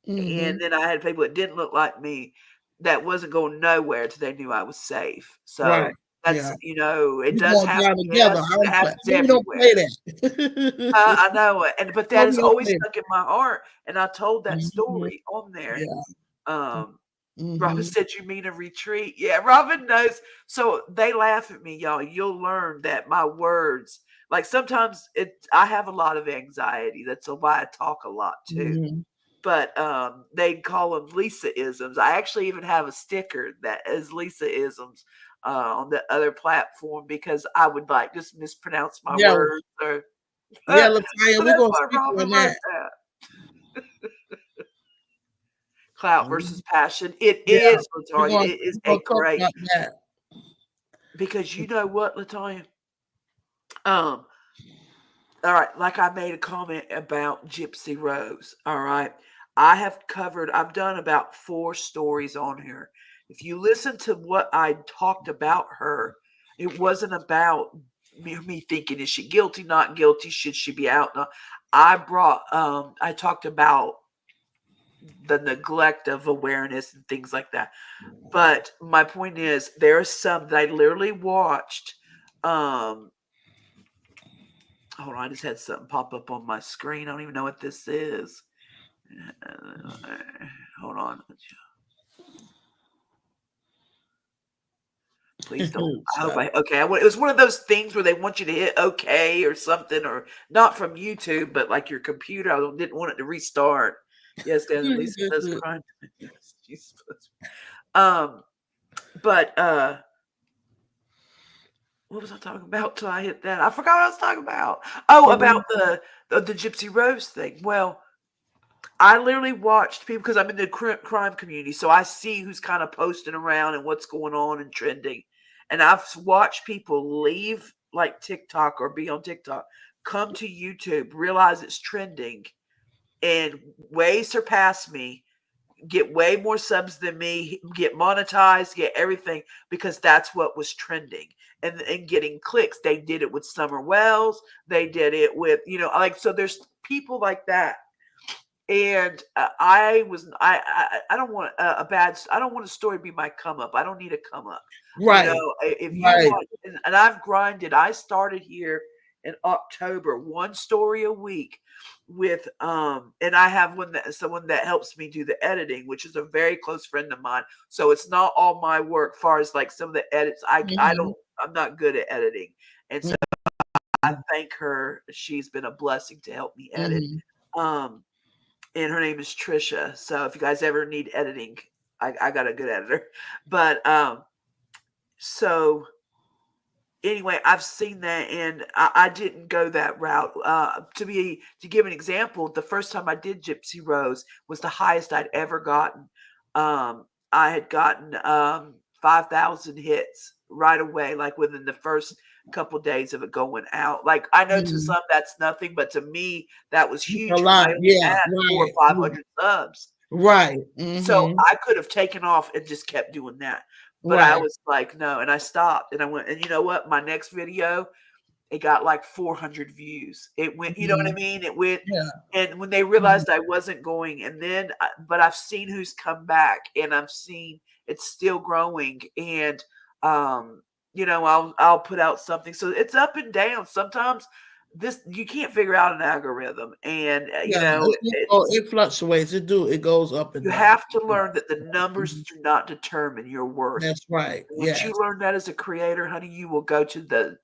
And Mhm. then I had people that didn't look like me that wasn't going nowhere till they knew I was safe. Right. So that's, Yeah. it We does going happen. down together. Yes, it happens We don't play everywhere. that. I know it, but that No, is we don't always play stuck in my heart, and I told that that. story on there. Yeah. Um, Robin Mhm. said, "You mean a retreat?" Yeah, Robin knows. So they laugh at me, y'all. You'll learn that my words, like sometimes I have a lot of anxiety. That's why I talk a lot too. Mhm. but they call them Lisa isms. I actually even have a sticker that is Lisa isms on the other platform because I would like just mispronounce my Yeah, words or yeah, so Latanya, we're that's gonna why speak Robin on wrote that. that. Clout versus Mhm. passion. It Yeah, is, we're Latonya. gonna It is we're a gonna talk great about that. because you know what, Latonya? Um, all right, like I made a comment about Gypsy Rose. All right. I've done about 4 stories on her. If you listen to what I talked about her, it wasn't about me thinking, is she guilty, not guilty? Should she be out? No. I talked about the neglect of awareness and things like that. But my point is, there are some that I literally watched. Um, Hold on, I just had something pop up on my screen. I don't even know what this is. Uh, Hold on. Please don't. I hope So, I okay. It was one of those things where they want you to hit okay or something, or not from YouTube, but like your computer. I didn't want it to restart. Yes, guys. At least it does crime. Yes, Jesus. Um, but what was I talking about till I hit that? I forgot what I was talking about. Oh, about the Gypsy Rose thing. Well, I literally watched people because I'm in the crime community, so I see who's kind of posting around and what's going on and trending. And I've watched people leave like TikTok or be on TikTok, come to YouTube, realize it's trending, and way surpass me, get way more subs than me, get monetized, get everything because that's what was trending and getting clicks. They did it with Summer Wells, they did it with, like, so there's people like that. And I don't want I don't want a story to be my come up. I don't need a come up. right, If you right. want, and I've grinded. I started here in October, 1 story a week with and I have someone that helps me do the editing, which is a very close friend of mine. So it's not all my work far as like some of the edits. Mm-hmm. I'm not good at editing. And so I thank her. She's been a blessing to help me edit. Mm-hmm. Um and her name is Trisha. So if you guys ever need editing, I got a good editor. But so anyway, I've seen that, and I didn't go that route. To give an example, the first time I did Gypsy Rose was the highest I'd ever gotten. I had gotten 5,000 hits right away, like within the first couple days of it going out. Like I know to Mm-hmm. some that's nothing, but to me that was It's a huge because I lot. only Yeah, had four or right. five hundred subs. Right. So Mm-hmm. I could have taken off and just kept doing that. But I Right. was like, no, and I stopped and I went, and you know what? My next video, it got like 400 views. It went, you know what I Mm-hmm. mean? It went, Yeah. and when they Mhm. realized I wasn't going, and then, but I've seen who's come back, and I've seen it's still growing, and um, I'll put out something. So it's up and down. Sometimes this you can't figure out an algorithm, and Yeah, it's it fluctuates. It goes up and you down. have to Yeah. learn that the numbers Mhm. do not determine your worth. That's right. Once you Yes. learn that as a creator, honey, you will go to the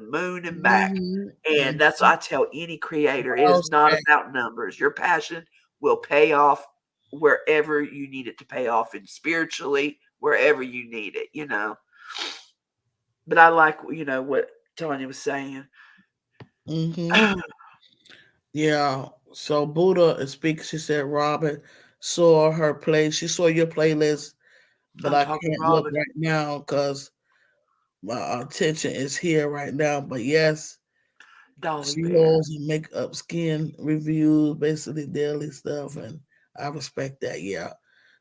moon and back. Mm-hmm. And that's what I tell any creator. It is not Okay. about numbers. Your passion will pay off wherever you need it to pay off and spiritually wherever you need it. But I like what Tanya was saying. Mm-hmm. Yeah. So Buddha is speaking. She said Robin saw her play. She saw your playlist, but I'm I talking can't look Robin, right now because my attention is here right now. But yes, Dolly she Bear. holds and make up skin reviews, basically daily stuff, and I respect that. Yeah.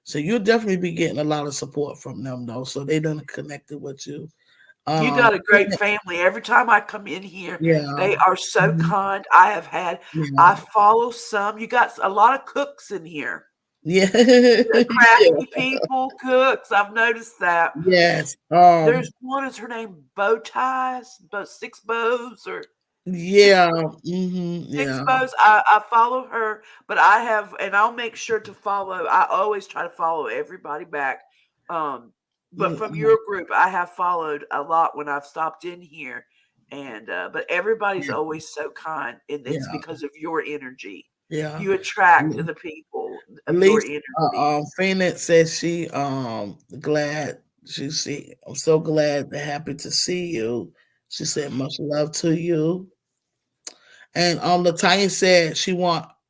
So you'll definitely be getting a lot of support from them though. So they done connected with you. You Um got a great family. Every time I come in here, yeah. they are so Mhm. kind. I Yeah. follow some. You got a lot of cooks in here. Yeah. Yeah. Crafty people, cooks. I've noticed that. Yes. There's one, is her name Bow Ties, Six Bows or Yeah. Six Yeah. Bows. I follow her, but and I'll make sure to follow. I always try to follow everybody back. Um, but from Mm-mm. your group, I have followed a lot when I've stopped in here, and but everybody's Yeah. always so kind, and it's Yeah. because of your energy. Yeah. You attract the people of your Lisa, energy. Phoenix says she glad I'm so glad and happy to see you. She said much love to you. And Latanya said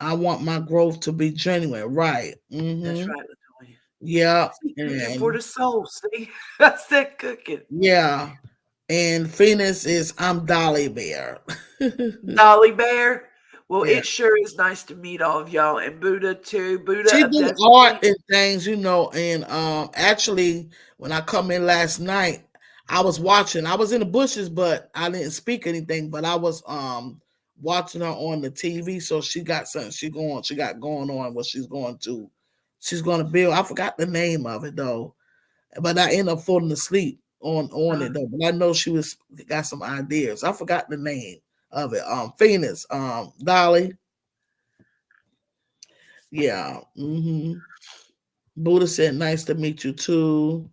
I want my growth to be genuine. Right. That's Mm-hmm. right, Latoya. Yeah. See, cooking for And the soul. See, I said cooking. yeah. And Phoenix is I'm Dolly Bear. Dolly Bear. Well, Yeah. it sure is nice to meet all of y'all, and Buddha too. Buddha She of do art Destiny. and things, and actually when I come in last night, I was watching. I was in the bushes, but I didn't speak anything, but I was watching her on the TV. So she got something she got going on what she's gonna build. I forgot the name of it though. But I ended up falling asleep on Uh, it though. But I know she was got some ideas. I forgot the name of it. Phoenix, Dolly. Yeah. Buddha said, "Nice to meet you too."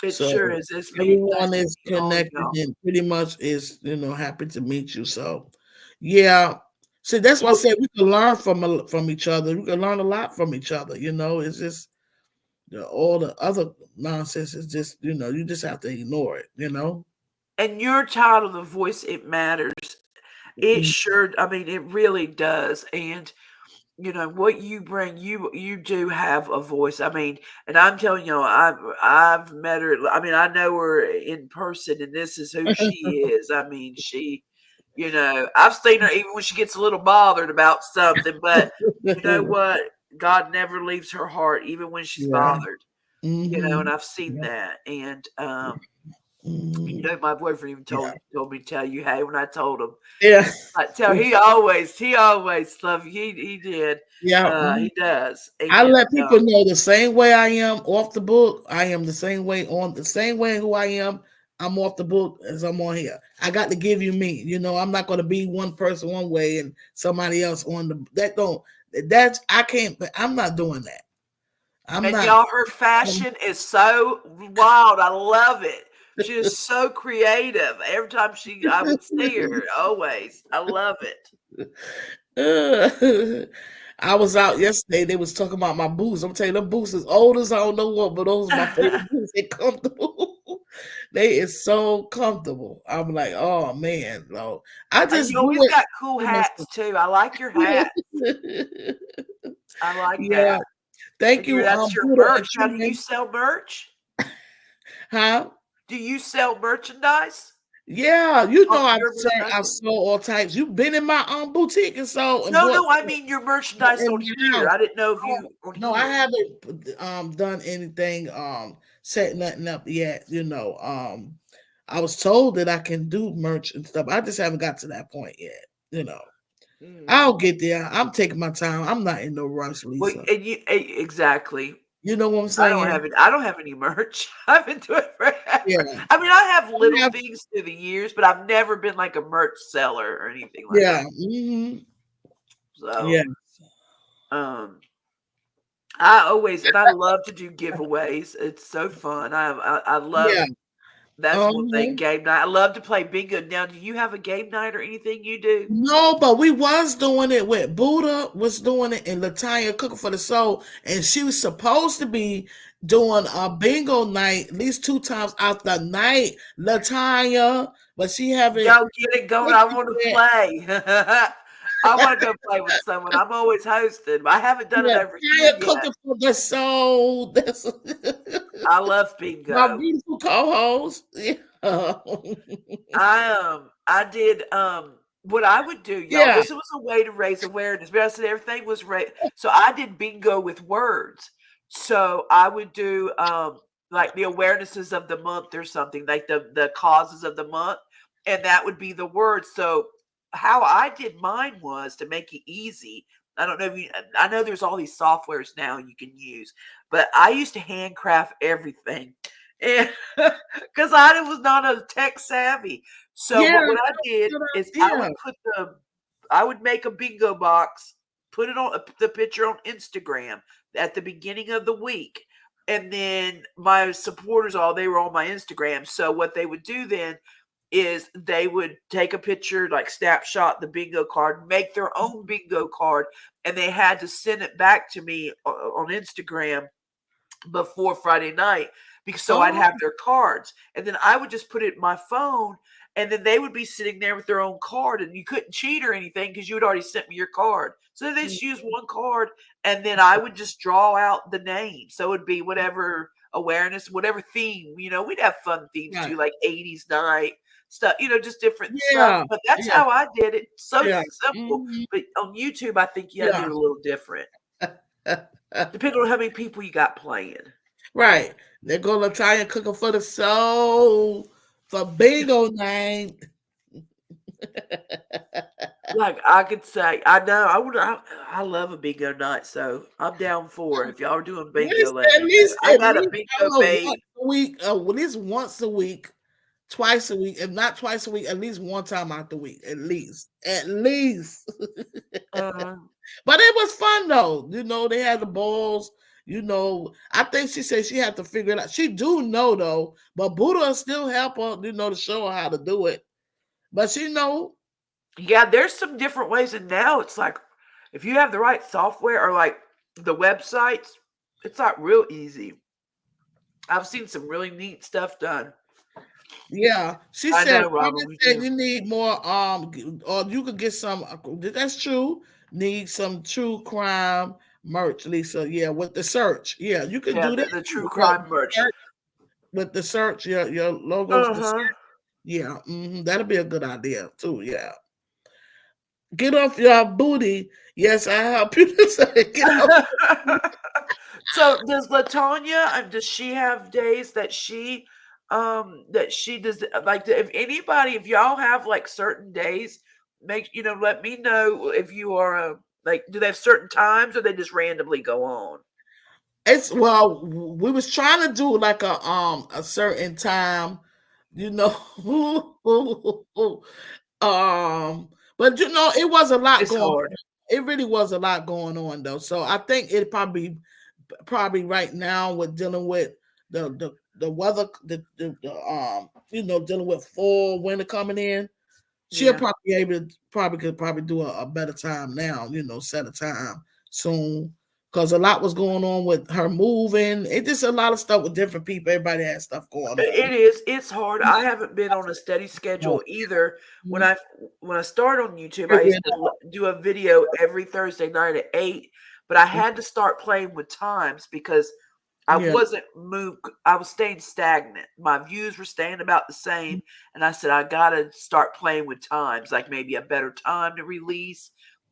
it So sure is. It's me. Nice everyone to is meet all of connected y'all. and pretty much is happy to meet you. So yeah. See, that's why I Well, said we can learn from each other. We can learn a lot from each other. It's just all the other nonsense is just you just have to ignore it. and your title, The Voice, it matters. It Mm. sure, I mean, it really does. And what you bring, you do have a voice. I mean, and I'm telling you, I've met her. I mean, I know her in person, and this is who she is. I mean, I've seen her even when she gets a little bothered about something. But you know what? God never leaves her heart, even when she's Yeah. bothered. And Hmm. I've seen Yeah. that. And Hmm. my boyfriend even Yeah. told me to tell you, hey, when I told him. Yeah. I tell he always loved you. He did. Yeah. He does. I And let people know the same way I am off the book. I am the same way who I am. I'm off the book as I'm on here. I got to give you me. I'm not going to be one person one way and somebody else on the that don't. That's I can't. I'm not doing that. I'm and not. y'all, her fashion is so wild. I love it. She is so creative. Every time I would see her, always. I love it. I was out yesterday. They was talking about my boots. I'm telling you, them boots is old as I don't know what, but those are my favorite boots. They comfortable. They is so comfortable. I'm like, oh man, no. I And just you do always it got cool for hats myself. too. I like your hat. I like Yeah. that. Thank And you, that's your Buddha and merch. Now, do you Shannon. sell merch? Huh? Do you sell merchandise? Yeah, Your merchandise? I've sold all types. You've been in my boutique and sold and No, bought no, I mean your merchandise in on my here. house. I didn't know if Oh, you on no, I here. haven't done anything set nothing up yet. I was told that I can do merch and stuff. I just haven't got to that point yet. You know, Mm. I'll get there. I'm taking my time. I'm not in no rush, Well, Lisa. and You exactly. know what I'm I don't saying? have it. I don't have any merch. I've been doing it Yeah. forever. I mean, I have I little have, things through the years, but I've never been like a merch seller or anything like yeah. that. Hmm. So, Yeah. um, I always and I love to do giveaways. It's so fun. I love. Yeah. That's one thing. Uh-huh. Game night. I love to play bingo. Now, do you have a game night or anything you do? No, but we was doing it with Buddha was doing it and Latanya Cooking for the Soul, and she was supposed to be doing a bingo night at least 2 times out the night, Latanya, but she haven't Go get it going. picked I it want to yet. play. I want to go play with someone. I'm always hosting. I haven't done it Yeah, over here Latanya yet. Cooking for the Soul. That's I love my bingo. beautiful co-host. Yeah. I did what I would do, y'all. Yeah. This was a way to raise awareness. But I said everything was so I did bingo with words. So I would do like the awarenesses of the month or something, like the causes of the month, and that would be the words. So how I did mine was to make it easy. I don't know if you I know there's all these softwares now you can use, but I used to handcraft everything. And because I was not a tech savvy. So Yeah. what I did is Yeah. I would make a bingo box, put it on the picture on Instagram at the beginning of the week. And then my supporters, all they were on my Instagram. So what they would do then is they would take a picture, like snapshot the bingo card, make their own bingo card, and they had to send it back to me on Instagram before Friday night, because so I'd Oh, have their cards, and then I would just put it in my phone, and then they would be sitting there with their own card, and you couldn't cheat or anything because you had already sent me your card. So they just use one card, and then I would just draw out the name. So it'd be whatever awareness, whatever theme. We'd have fun themes right. too, like '80s night stuff. Just different stuff. Yeah, But that's yeah, how I did it. So yeah. simple. But on YouTube, I think you got to do Yeah. it a little different, depending on how many people you got playing. Right. They're going to try and cooking for the soul for bingo night. Like I could say, I know I would. I love a bingo night, so I'm down for it. If y'all are doing bingo, let At me know. least, I at got a least, I bingo don't know, babe. once a week, at least once a week, twice a week, if not twice a week, at least one time out the week, at least, at least. Uh, But it was fun though. They had the balls. I think she said she had to figure it out. She do know though, but Buddha still help her, to show her how to do it. But she know, yeah, there's some different ways, and now it's like if you have the right software or like the websites, it's like real easy. I've seen some really neat stuff done. yeah. She I said know, Robert, Robin we said do. you need more or you could get some that's true. Need some true crime merch, Lisa. Yeah, with the search. Yeah, you could Yeah, do that the too. true crime merch. With the search, your logos, Uh the huh. search. Yeah, that'll be a good idea too. Yeah. Get off your booty. Yes, I help you to say get off. So does Latanya? Does she have days that she does like if anybody, if y'all have like certain days, let me know if you are like, do they have certain times or they just randomly go on? It's well, we was trying to do like a certain time, you know. But it was a lot It's going on. hard. It really was a lot going on though. So I think it probably right now we're dealing with the weather, dealing with fall, winter coming in. She'll Yeah. probably be able to could probably do a better time now, set a time soon. Because a lot was going on with her moving. It just a lot of stuff with different people. Everybody has stuff going on. It is. It's hard. I haven't been on a steady schedule either. When Mhm. I started on YouTube, I Figure used it to do a video every Thursday night at 8, but I out. had to start playing with times because I Yeah, wasn't moved. I was staying stagnant. My views were staying about the same, and I said I gotta start playing with times, like maybe a better time to release.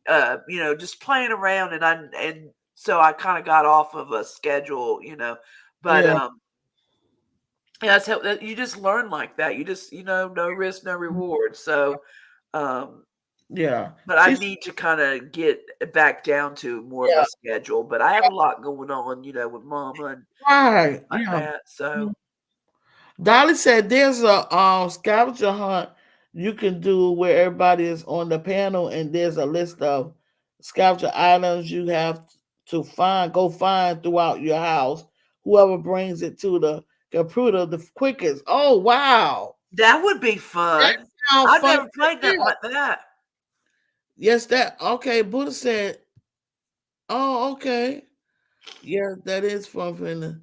Just playing around, and so I kind of got off of a schedule. But yeah, yeah, that's how you just learn like that. You just, no risk, no reward. So, um, yeah. but I She's need to kind of get back down to more of yeah, a schedule. But I have a lot going on, with mama and right. like Yeah. that. So, Dolly said there's a scavenger hunt you can do where everybody is on the panel and there's a list of scavenger items you have to go find throughout your house. Whoever brings it to the computer the quickest. Oh wow. that would be That fun. sounds I've fun never right played there. nothing like that. Yes, that okay. Buddha said, oh, okay. Yeah, that is fun for the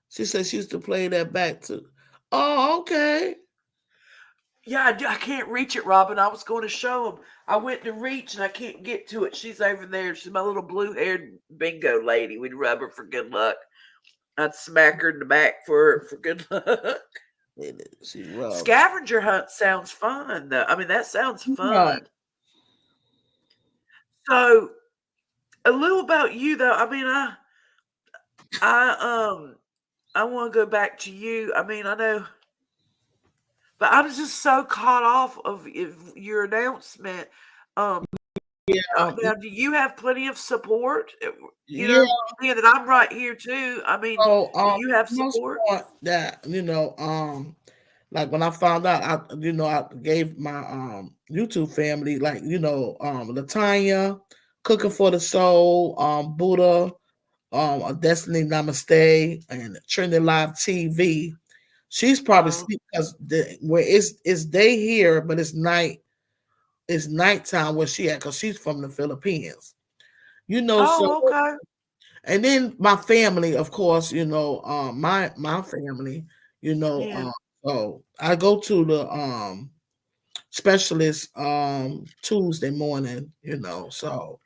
she said she used to play that back too. Oh, okay. Yeah, I can't reach it, Robin. I was going to show him. I went to reach and I can't get to it. She's over there. She's my little blue haired bingo lady. We'd rub her for good luck. I'd smack her in the back for good luck. She rubs. Scavenger hunt sounds fun, though. I mean, that sounds Right. fun. So, a little about you, though. I mean, I, I want to go back to you. I mean, I know, but I was just so caught off of your announcement. Um, Yeah. now, do you have plenty of support? Yeah. Being that I'm right here too. I mean, So do you have most support? part that like when I found out I gave my YouTube family like Latanya, Cooking for the Soul, Buddha, Destiny Namaste, and Trinity Live TV. She's probably Oh, sleep because the where it's day here, but it's nighttime where she at because she's from the Philippines. So oh, okay. and then my family, of course, my family, you know, Yeah. um, so I go to the specialist Tuesday morning, so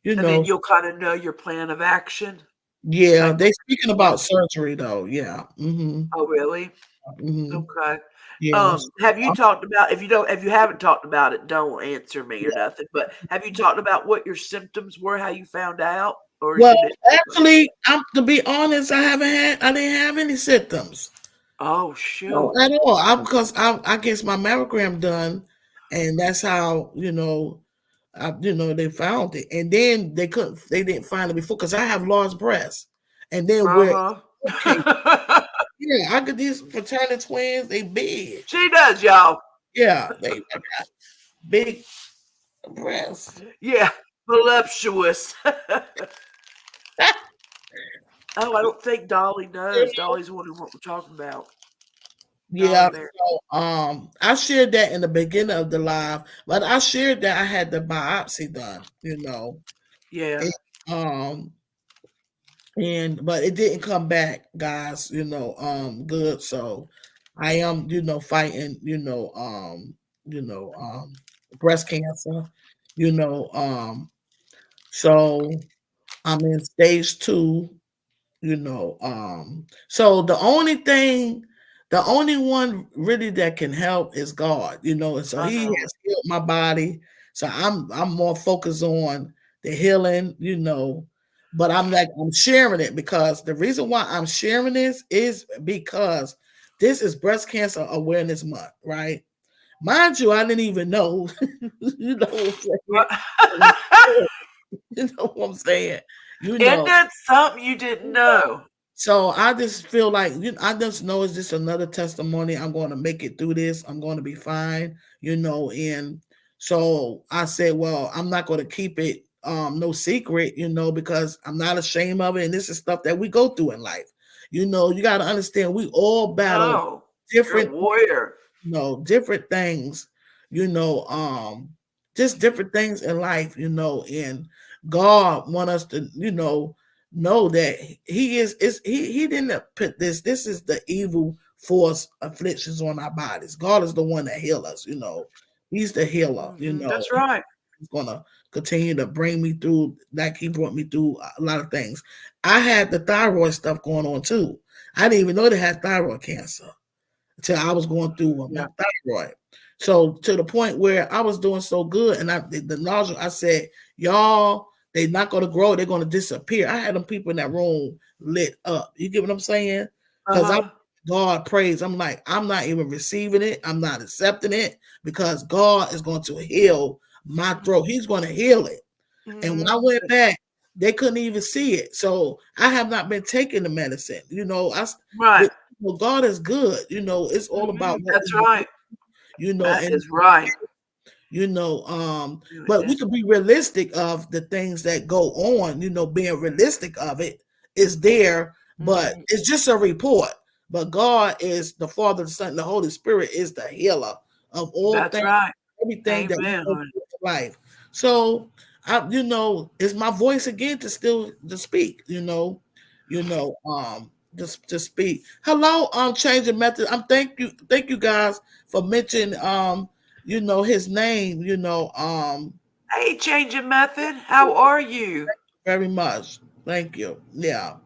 you And then know, you'll kind of know your plan of action. yeah, Like, they speaking yeah. about surgery though, yeah. Oh, really? Hmm. Okay. Yeah. Have you talked about, if you haven't talked about it, don't answer me or nothing, but have you talked about what your symptoms were, how you found out, or Well, you didn't really? actually, I'm to be honest, I didn't have any symptoms. Oh, No, shoot. at all. Because I guess my mammogram done, and that's how they found it, and then they didn't find it before because I have large breasts, and then where okay, Uh-huh. yeah, I got these fraternal twins, they big, She does, y'all. yeah, I got big breasts. Yeah. Voluptuous. Oh, I don't think Dolly You knows. know? Dolly's wondering what we're talking about. Dolly Yeah, Bear. so I shared that in the beginning of the live, but I shared that I had the biopsy done, Yeah. it, um and but it didn't come back, guys, good. So I am, fighting, you know, um breast cancer, you know, so I'm in stage 2, so the only one really that can help is God, and so I he know. has healed my body. So I'm more focused on the healing, but I'm sharing it because the reason why I'm sharing this is because this is breast cancer awareness month, right? Mind you, I didn't even know, you know what I'm What? saying? You know what I'm saying? You Isn't know. that something you didn't know? So I just feel like I just know it's just another testimony. I'm going to make it through this. I'm going to be fine, and so I said, well, I'm not going to keep it no secret, because I'm not ashamed of it. And this is stuff that we go through in life. You got to understand we all battle No. You're a different warrior. different things, you know, just different things in life, and God want us to, know that he didn't put this is the evil force afflictions on our bodies. God is the one that heal us, he's the healer, That's right. he's gonna continue to bring me through like he brought me through a lot of things. I had the thyroid stuff going on too. I didn't even know they had thyroid cancer until I was going through my Yeah. thyroid. So to the point where I was doing so good, and the nozzle, I said, y'all, they're not going to grow, they're going to disappear. I had them people in that room lit up. You get what I'm saying? Because I Uh-huh. God praise. I'm like, I'm not even receiving it. I'm not accepting it because God is going to heal my throat. He's going to heal it. And when I Mhm. went back, they couldn't even see it. So I have not been taking the medicine. Right. God is good. It's all about what That's we do, right. That and is right. Do it, but we Dad. can be realistic of the things that go on, being realistic of it is there, but Mhm. it's just a report. But God is the Father, the Son, and the Holy Spirit is the healer of all That's things, right. everything that we Amen, go honey. through in life. So it's my voice again to still to speak, just to speak. Hello, changing method. Thank you guys for mentioning his name, Hey, changing method. How are you? very much. Thank you. Yeah.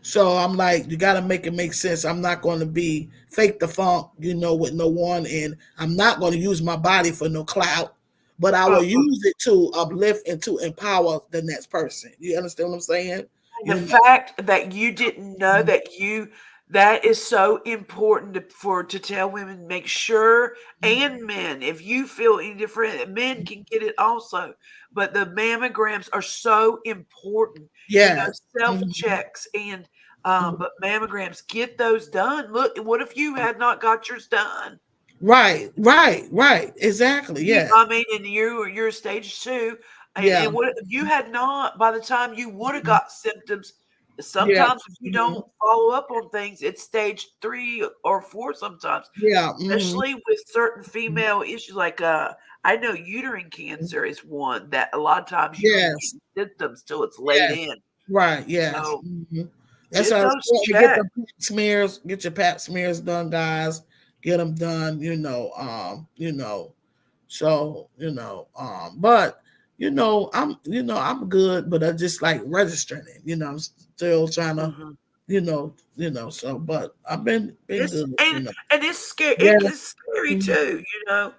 So I'm like, you got to make it make sense. I'm not going to be fake the funk, with no one, and I'm not going to use my body for no clout, but I will Uh-uh. use it to uplift and to empower the next person. You understand what I'm saying? The You know. fact that you didn't know that is so important to tell women, make sure, and men, if you feel any different, men can get it also. But the mammograms are so important, Yes. self Mhm. checks and Mhm. but mammograms, get those done. Look, what if you had not got yours done? Right. Right. Right. Exactly. You, Yeah. I mean, and you're stage 2, Yeah. and what if you had not? By the time you would have got symptoms, Yeah. Sometimes if you Mhm. don't follow up on things, it's stage 3 or 4 sometimes, Yeah. Mhm. especially with certain Mhm. female issues like, I know uterine cancer is one that a lot of times you don't even get Yes. symptoms till it's laid Yes. in. Right. Yes. So, Mhm. That's get why it's those important to get the checked. pap smears. Get your pap smears done, guys. Get them done. So but I'm good, but I just like registering it. I'm still trying to, Mhm. So, but I've been It's good. and it's scary. Yeah. It gets scary Mhm. too, you know?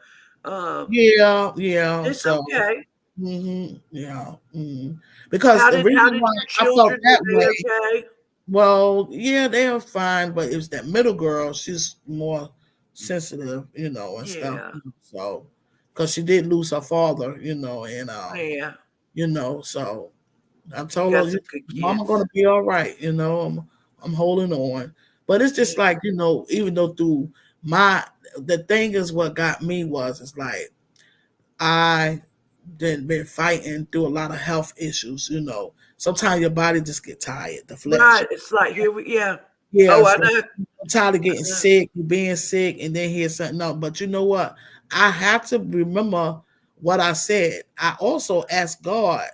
Um, Yeah. Yeah. it's So. okay. Yeah. Because the How reason did why your I felt children, were that they way, okay? well, yeah, they are fine, but it was that middle girl. She's more sensitive, and stuff. Yeah. So, because she did lose her father, and Yeah. so I You told got her, some good "Mama gonna kids. be all right." I'm holding on, but it's just Yeah. like even though through my the thing is what got me was it's like I then been fighting through a lot of health issues. Sometimes your body just get tired, the flesh. Right. It's like here we yeah. Yeah, Oh, I so know. I'm tired of I getting know. sick, being sick, and then hear something else. But you know what? I have to remember what I said. I also asked God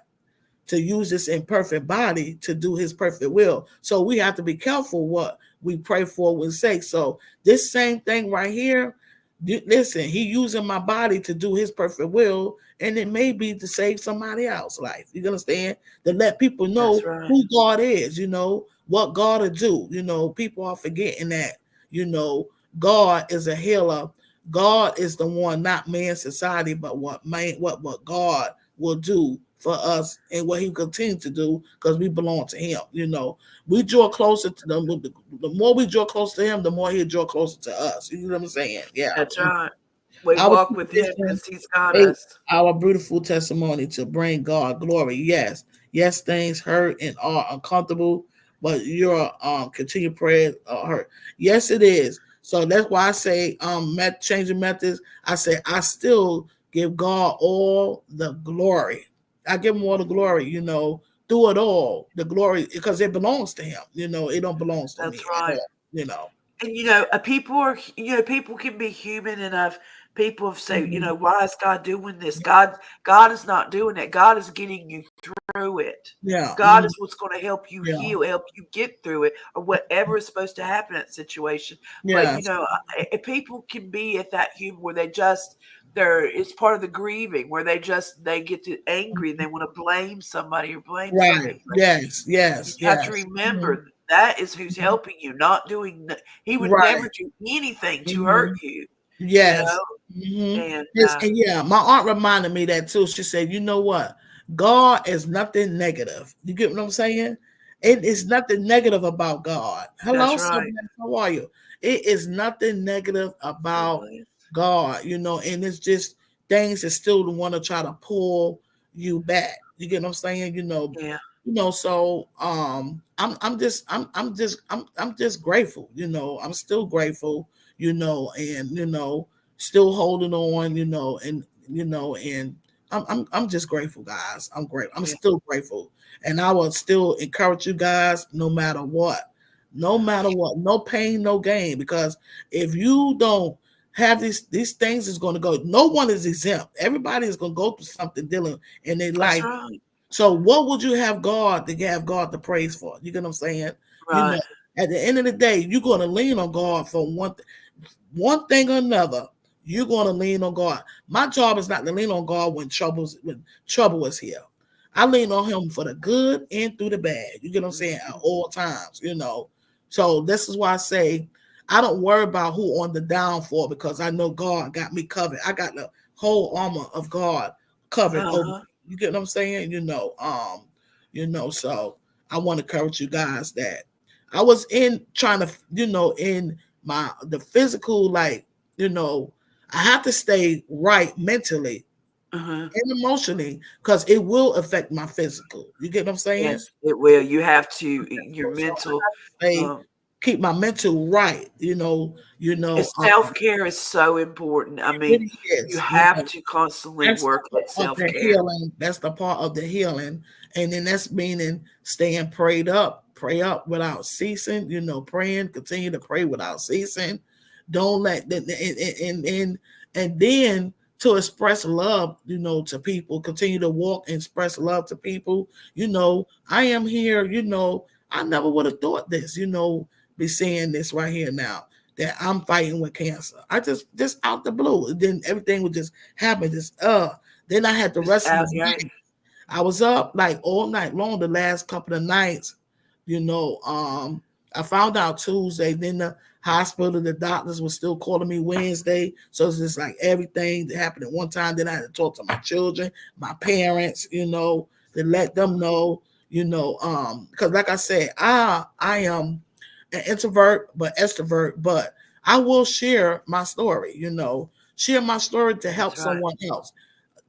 to use this imperfect body to do his perfect will. So we have to be careful what we pray for and say. So this same thing right here, listen, he using my body to do his perfect will, and it may be to save somebody else's life. You understand? To let people That's know right. who God is, what God will do. People are forgetting that, you know, God is a healer. God is the one, not man society, but what God will do for us and what he continues to do because we belong to him. We draw closer to them. The more we draw close to him, the more he'll draw closer to us. You know what I'm saying? Yeah. That's right. We Our walk with him tradition because he's got is us. our beautiful testimony to bring God glory. Yes. Yes, things hurt and are uncomfortable, but your continued prayer hurt. Yes, it is. So that's why I say changing methods. I say I still give God all the glory. I give him all the glory, through it all. The glory because it belongs to him. It don't belongs to That's me at right. all. And people can be human enough. People have say, Mhm. why is God doing this? God is not doing it. God is getting you through it. Yeah. God Mhm. is what's going to help you Yeah. heal, help you get through it, or whatever is supposed to happen in that situation. But Yes. people can be at that human where they're it's part of the grieving where they get to angry and they want to blame somebody or blame Right. something. Yes. You Yes. have to Yes. Mhm. remember that is who's Mhm. helping you, not he would never Right. do anything to hurt Mhm. you, you Yes. know? And Yes, and yeah, my aunt reminded me that too. She said, "You know what? God is nothing negative. You get what I'm saying? It is nothing negative about God. that's Hello, right. Sabrina. How are you? It is nothing negative Oh, about bless. God, and it's just things that still want to try to pull you back. You get what I'm saying? Yeah, So I'm just grateful. I'm still grateful. And still holding on. And I'm just grateful, guys. I'm yeah, still grateful, and I will still encourage you guys, no matter what, no pain, no gain. Because if you don't have these things, is going to go. No one is exempt. Everybody is going to go through something dealing in their that's life. right. So what would you have God to praise for? You get what I'm saying? You know, Right. at the end of the day, you're going to lean on God for one thing or another. You're going to lean on God. My job is not to lean on God when trouble is here. I lean on him for the good and through the bad. You get what I'm saying? At Mhm. all times. So this is why I say I don't worry about who on the downfall because I know God got me covered. I got the whole armor of God covered over. Uh-huh. You get what I'm saying? So I want to encourage you guys that I was in trying to, in the physical, like, I have to stay right mentally Uh-huh. and emotionally because it will affect my physical. You get what I'm saying? Yes, it will. You have to your So mental I have to stay, um keep my mental right. self-care is so important. I It mean, really you is. have to constantly That's the work at part of the self-care. healing. That's the part of the healing. And then that's meaning staying prayed up pray up without ceasing, praying, continue to pray without ceasing. Don't let that, and then to express love, to people, continue to walk and express love to people. I am here, I never would have thought this, be saying this right here now that I'm fighting with cancer. I just out the blue. And then everything would just happen. Then I had the Just rest of out, the right? night. I was up like all night long the last couple of nights. You know, I found out Tuesday, then the hospital, the doctors were still calling me Wednesday. So it's just like everything that happened at one time. Then I had to talk to my children, my parents, to let them know, because like I said, I am an introvert but extrovert, but I will share my story, share my story to That's help right. someone else.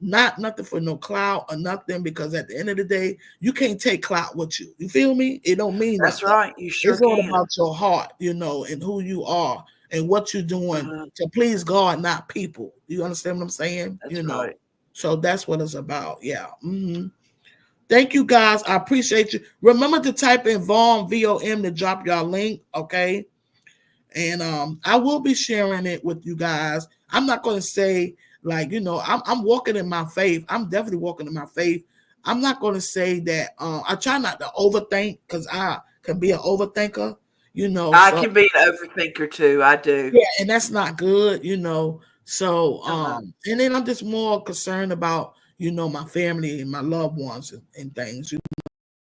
Not nothing for no clout or nothing, because at the end of the day, you can't take clout with you. You feel me? It don't mean That's nothing. right. You sure It's all can. about your heart, and who you are and what you're doing Uh-huh. to please God, not people. You understand what I'm saying? That's right. So that's what it's about. Yeah. Thank you guys. I appreciate you. Remember to type in V.O.M to drop your link. Okay. And I will be sharing it with you guys. I'm not going to say like, I'm walking in my faith. I'm definitely walking in my faith. I'm not going to say that. I try not to overthink, because I can be an overthinker. I So can be an overthinker too. I do. yeah, and that's not good. So Uh-huh. and then I'm just more concerned about my family and my loved ones and things.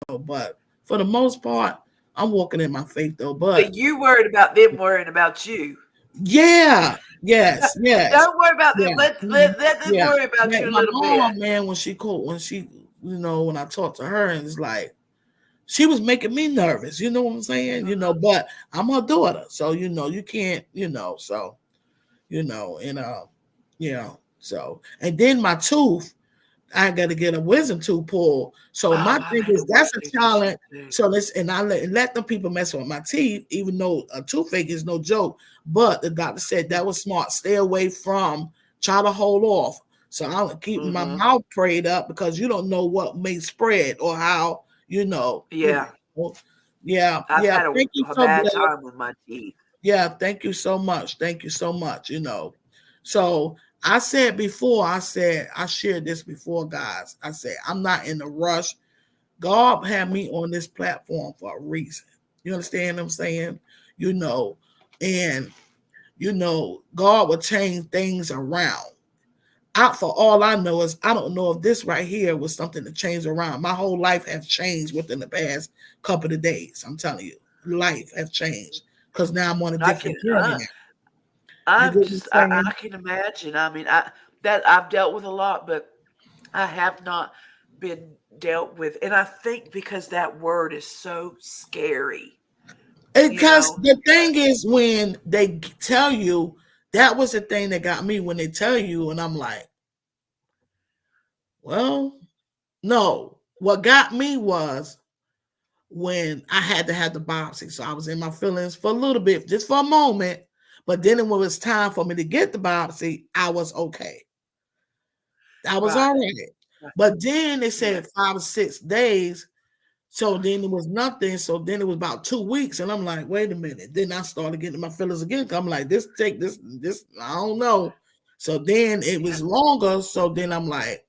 But for the most part, I'm walking in my faith though. So But you worried about them worrying about you. yeah, yes, yes. Don't worry about them. Yeah. Let them Yeah. worry about Like you a my little bit. mom, man, when she called, when I talked to her, and it's like she was making me nervous, you know what I'm saying? Uh-huh. But I'm her daughter. So, you can't, so, and yeah. So, and then my tooth, I got to get a wisdom tooth pulled. So Oh, my I've thing had a is that's wisdom a tooth issue challenge. too. So and I let them people mess with my teeth, even though a toothache is no joke. But the doctor said that was smart. Stay away from, try to hold off. So I'm keeping my Uh-huh. mouth prayed up, because you don't know what may spread or how, Yeah. Yeah, I've yeah. had Thank you a so bad much. time with my teeth. Yeah, thank you so much. Thank you so much. So I said before, I shared this before, guys. I said, I'm not in a rush. God had me on this platform for a reason. You understand what I'm saying? You know, and God will change things around. Out for all I know is, I don't know if this right here was something to change around. My whole life has changed within the past couple of days. I'm telling you, life has changed, because now I'm on a I can different journey uh, now. You I'm get what I'm just I saying? can imagine. I mean, that I've dealt with a lot, but I have not been dealt with. And I think because that word is so scary, you Because know. the thing is, when they tell you, that was the thing that got me, when they tell you, and I'm like, well, no. What got me was when I had to have the biopsy. So I was in my feelings for a little bit, just for a moment. But then when it was time for me to get the biopsy, I was okay. I was Right. all right. Right. But then they Yeah. said 5 or 6 days. So then it was nothing. So then it was about 2 weeks. And I'm like, wait a minute. Then I started getting my feelings again. I'm like, this, I don't know. So then it Yeah. was longer. So then I'm like,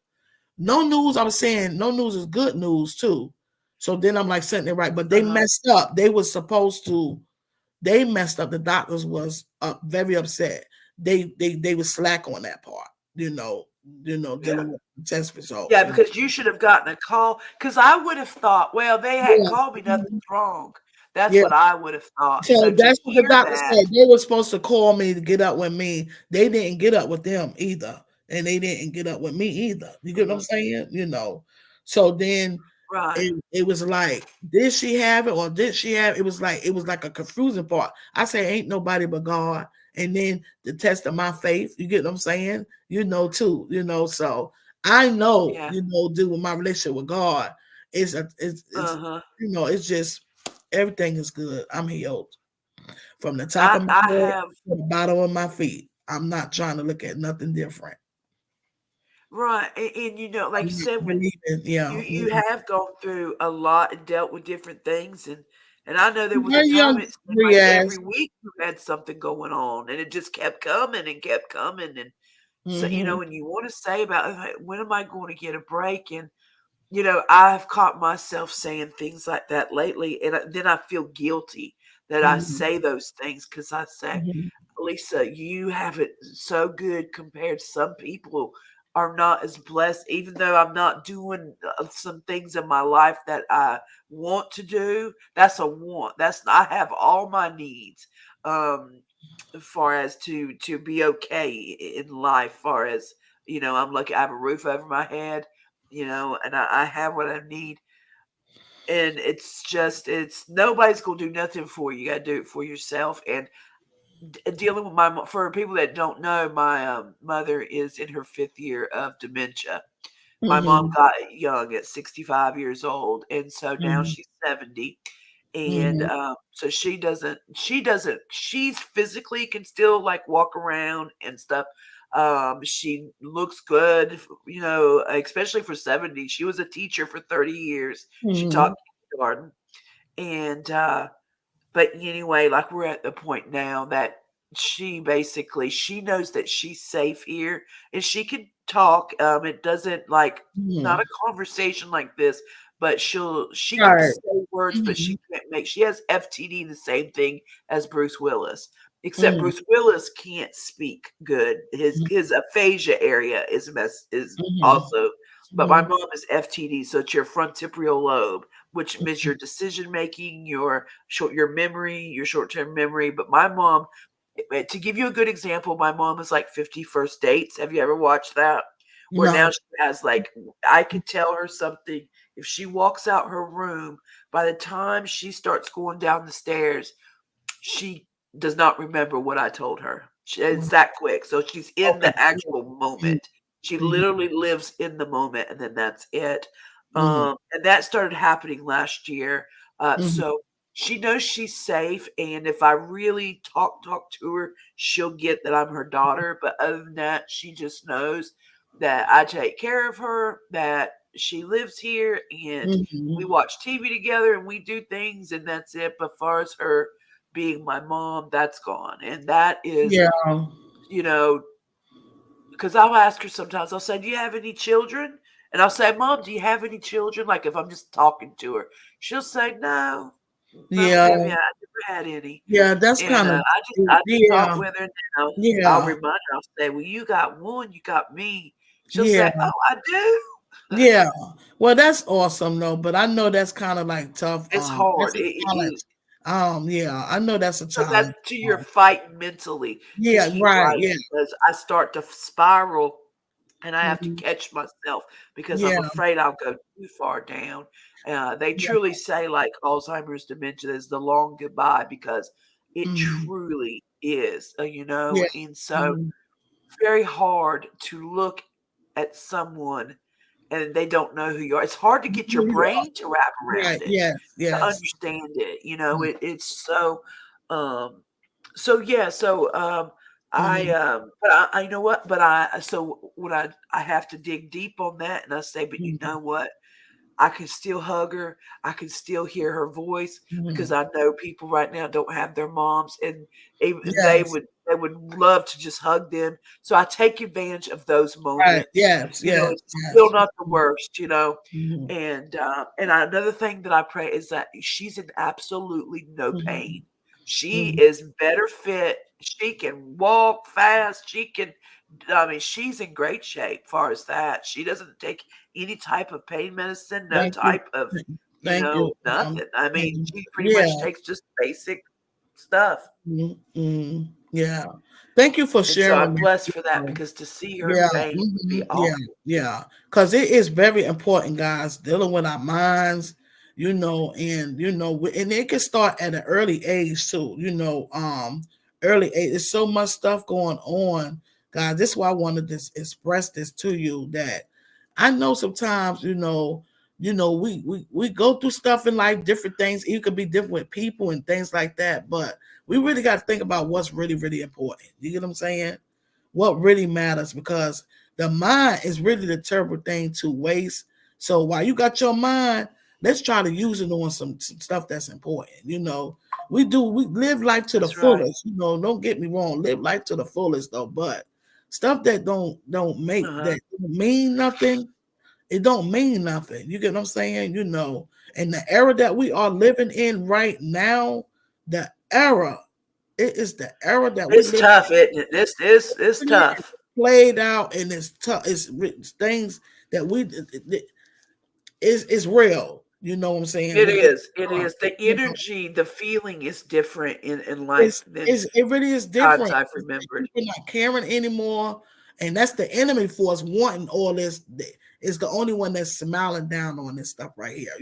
no news. I was saying no news is good news too. So then I'm like setting it right. But they Uh-huh. messed up. They messed up. The doctors was very upset. They was slack on that part, Yeah. dealing with test results. Yeah, because you should have gotten a call. Because I would have thought, well, they hadn't Yeah. called me, nothing's Mhm. wrong. That's Yeah. what I would have thought. So So to that's what the hear doctor that, said. They were supposed to call me to get up with me. They didn't get up with them either. And they didn't get up with me either. You get what I'm uh saying? So then right. it was like, did she have it or did she have it? It was like a confusing part. I say ain't nobody but God. And then the test of my faith, you get what I'm saying? Too, so I know, Yeah. due with my relationship with God, it's Uh-huh. it's just everything is good. I'm healed from the top I of my I head have to the bottom of my feet. I'm not trying to look at nothing different. right, and like I'm you not said, when believing, yeah. you have gone through a lot and dealt with different things, and And I know there was My a time young it seemed like every yes. week you had something going on, and it just kept coming and kept coming. And so, Mm-hmm. and you want to say about like, when am I going to get a break? And I've caught myself saying things like that lately, and then I feel guilty that I Mm-hmm. say those things because I say, Mm-hmm. Lisa, you have it so good compared to some people are not as blessed, even though I'm not doing some things in my life that I want to do. That's a want. I have all my needs, as far as to be okay in life, far as, I'm lucky I have a roof over my head, and I have what I need. And it's nobody's gonna do nothing for you. You gotta do it for yourself. And dealing with for people that don't know, my mother is in her fifth year of dementia. My mom Mm-hmm. got young at 65 years old, and so now Mm-hmm. she's 70. And Mm-hmm. so she's physically can still like walk around and stuff. She looks good, especially for 70. She was a teacher for 30 years. She taught Mm-hmm. kindergarten. And but anyway, like we're at the point now that she knows that she's safe here and she can talk. It doesn't like not Mm-hmm. a conversation like this, but she can Right. say words, but Mm-hmm. she can't make. She has FTD, the same thing as Bruce Willis, except Mm-hmm. Bruce Willis can't speak good. His aphasia area is Mm-hmm. also. But my Mm-hmm. mom is FTD, so it's your frontipial lobe, which means your decision making, your memory, your short-term memory. But my mom, to give you a good example, my mom is like 50 First Dates. Have you ever watched that? Where now No. she has like, I could tell her something if she walks out her room. By the time she starts going down the stairs, she does not remember what I told her. It's that quick. So she's in Okay. the actual moment. She Mm-hmm. literally lives in the moment, and then that's it. Mm-hmm. And that started happening last year. Mm-hmm. So she knows she's safe, and if I really talk to her, she'll get that I'm her daughter. But other than that, she just knows that I take care of her, that she lives here, and we Mm-hmm. watch TV together, and we do things, and that's it. But far as her being my mom, that's gone. And that is, Yeah. you know, because I'll ask her sometimes, I'll say, "Do you have any children?" And I'll say, "Mom, do you have any children?" Like if I'm just talking to her, she'll say, "No, I don't Yeah. have any. I never had any." Yeah. That's And kind of I just talk yeah. with her, and then I'll Yeah. remind her. I'll say, "Well, you got one, you got me." She'll Yeah. say, "Oh, I do." Yeah. Well, that's awesome though, but I know that's kind of like tough. It's That's hard. a challenge. Yeah, I know that's a So that's challenge. to your fight mentally to Yeah, keep right. writing Yeah. because I start to spiral and I have to Mhm. catch myself because I'm Yeah. afraid I'll go too far down. They Yeah. truly say like Alzheimer's dementia is the long goodbye because it Mhm. truly is, Yeah. and so Mhm. it's very hard to look at someone and they don't know who you are. It's hard to get your Who you are. brain to wrap Right. around it, Yes. to Yes. understand it. Mhm. It's um so yeah, so Mhm. but I you know what? But I so when I have to dig deep on that and I say, but you Mhm. know what? I can still hug her. I can still hear her voice because Mhm. I know people right now don't have their moms, and even Yes. they would love to just hug them. So I take advantage of those Right. moments. Yes. Yes. It's still Yes. not the worst. Mhm. And another thing that I pray is that she's in absolutely no pain. Mhm. She Mhm. is better fit. She can walk fast. I mean, she's in great shape far as that. She doesn't take any type of pain medicine, no Thank you. type of, Thank you. nothing. I mean, Mhm. she pretty Yeah. much takes just basic stuff. Mhm. Mhm. Yeah. Thank you for And so I'm sharing blessed for that that. because to see her in Yeah, pain would be yeah, awful. yeah. Because it is very important, guys, dealing with our minds, and and it can start at an early age too. Early age. There's so much stuff going on, guys. This is why I wanted to express this to you that I know sometimes, we go through stuff in life, different things. It could be different with people and things like that, but we really got to think about what's really, really important. You get what I'm saying? What really matters because the mind is really the terrible thing to waste. So while you got your mind, let's try to use it on some stuff that's important. We live life to the That's right. fullest. Don't get me wrong, live life to the fullest though. But stuff that Uh-huh. don't mean nothing, it don't mean nothing. You get what I'm saying? And the era that we are living in right now, the era, it is the era that we It's live tough, isn't it? This it's in, tough. played out, and it's tough. It's things that it's real. You know what I'm saying? It We get is. It is. The you know, energy, the feeling is different in life it's, than it's it really is times different. I've remembered. People not caring anymore, and that's the enemy for us wanting all this. Is the only one that's smiling down on this stuff right here.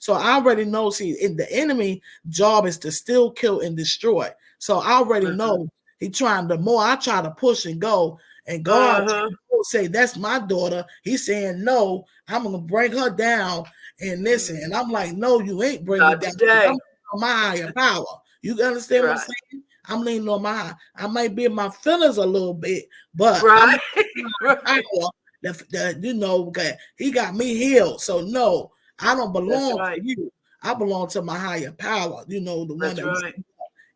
So I already know. See, the enemy job is to steal, kill, and destroy. So I already Uh-huh. know he trying. The more I try to push and go, and God Uh-huh. say that's my daughter. He's saying no. I'm gonna bring her down and listen. Mm, And I'm like, no, you ain't bringing me not down. I'm today. on my higher power. You understand what I'm Right. saying? I'm leaning on I might be in my feelings a little bit, but I'm Right. power. Right. Okay, he got me healed. So no, I don't That's belong to right. you. I belong to my higher power. The one That's that was right.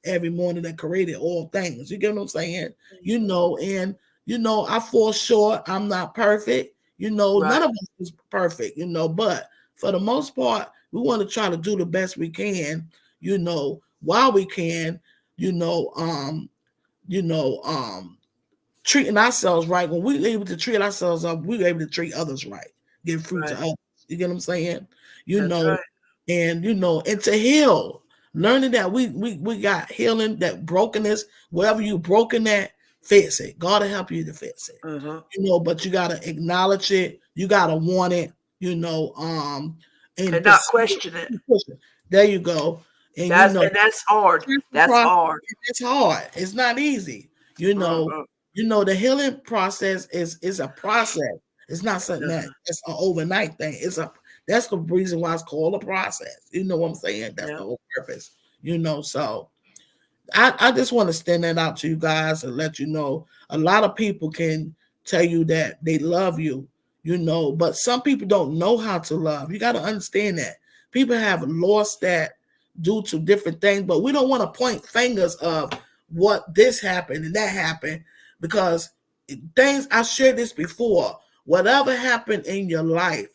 every morning that created all things. You get what I'm saying? Mhm. And I fall short. I'm not perfect. None Right. of us is perfect, but for the most part, we want to try to do the best we can, while we can, you know, um, you know, treating ourselves right. When we're able to treat ourselves up, we're able to treat others right, give fruit to Right. others. You get what I'm saying? You That's know, right. and to heal, learning that we got healing, that brokenness, wherever you broken at, fix it. God will help you to fix it. Uh-huh. But you gotta acknowledge it, you gotta want it, and And not pursue question it. it. Push it. There you go. And That's hard. it's the That's process. hard. It's hard. It's not easy. You know, Uh-uh. the healing process is a process. It's not something that Uh-huh. it's an overnight thing. That's the reason why it's called a process. You know what I'm saying? That's Yeah. the whole purpose. So I just want to stand that out to you guys and let you know a lot of people can tell you that they love you, but some people don't know how to love. You got to understand that. People have lost that due to different things, but we don't want to point fingers of what this happened and that happened because things I shared this before. Whatever happened in your life,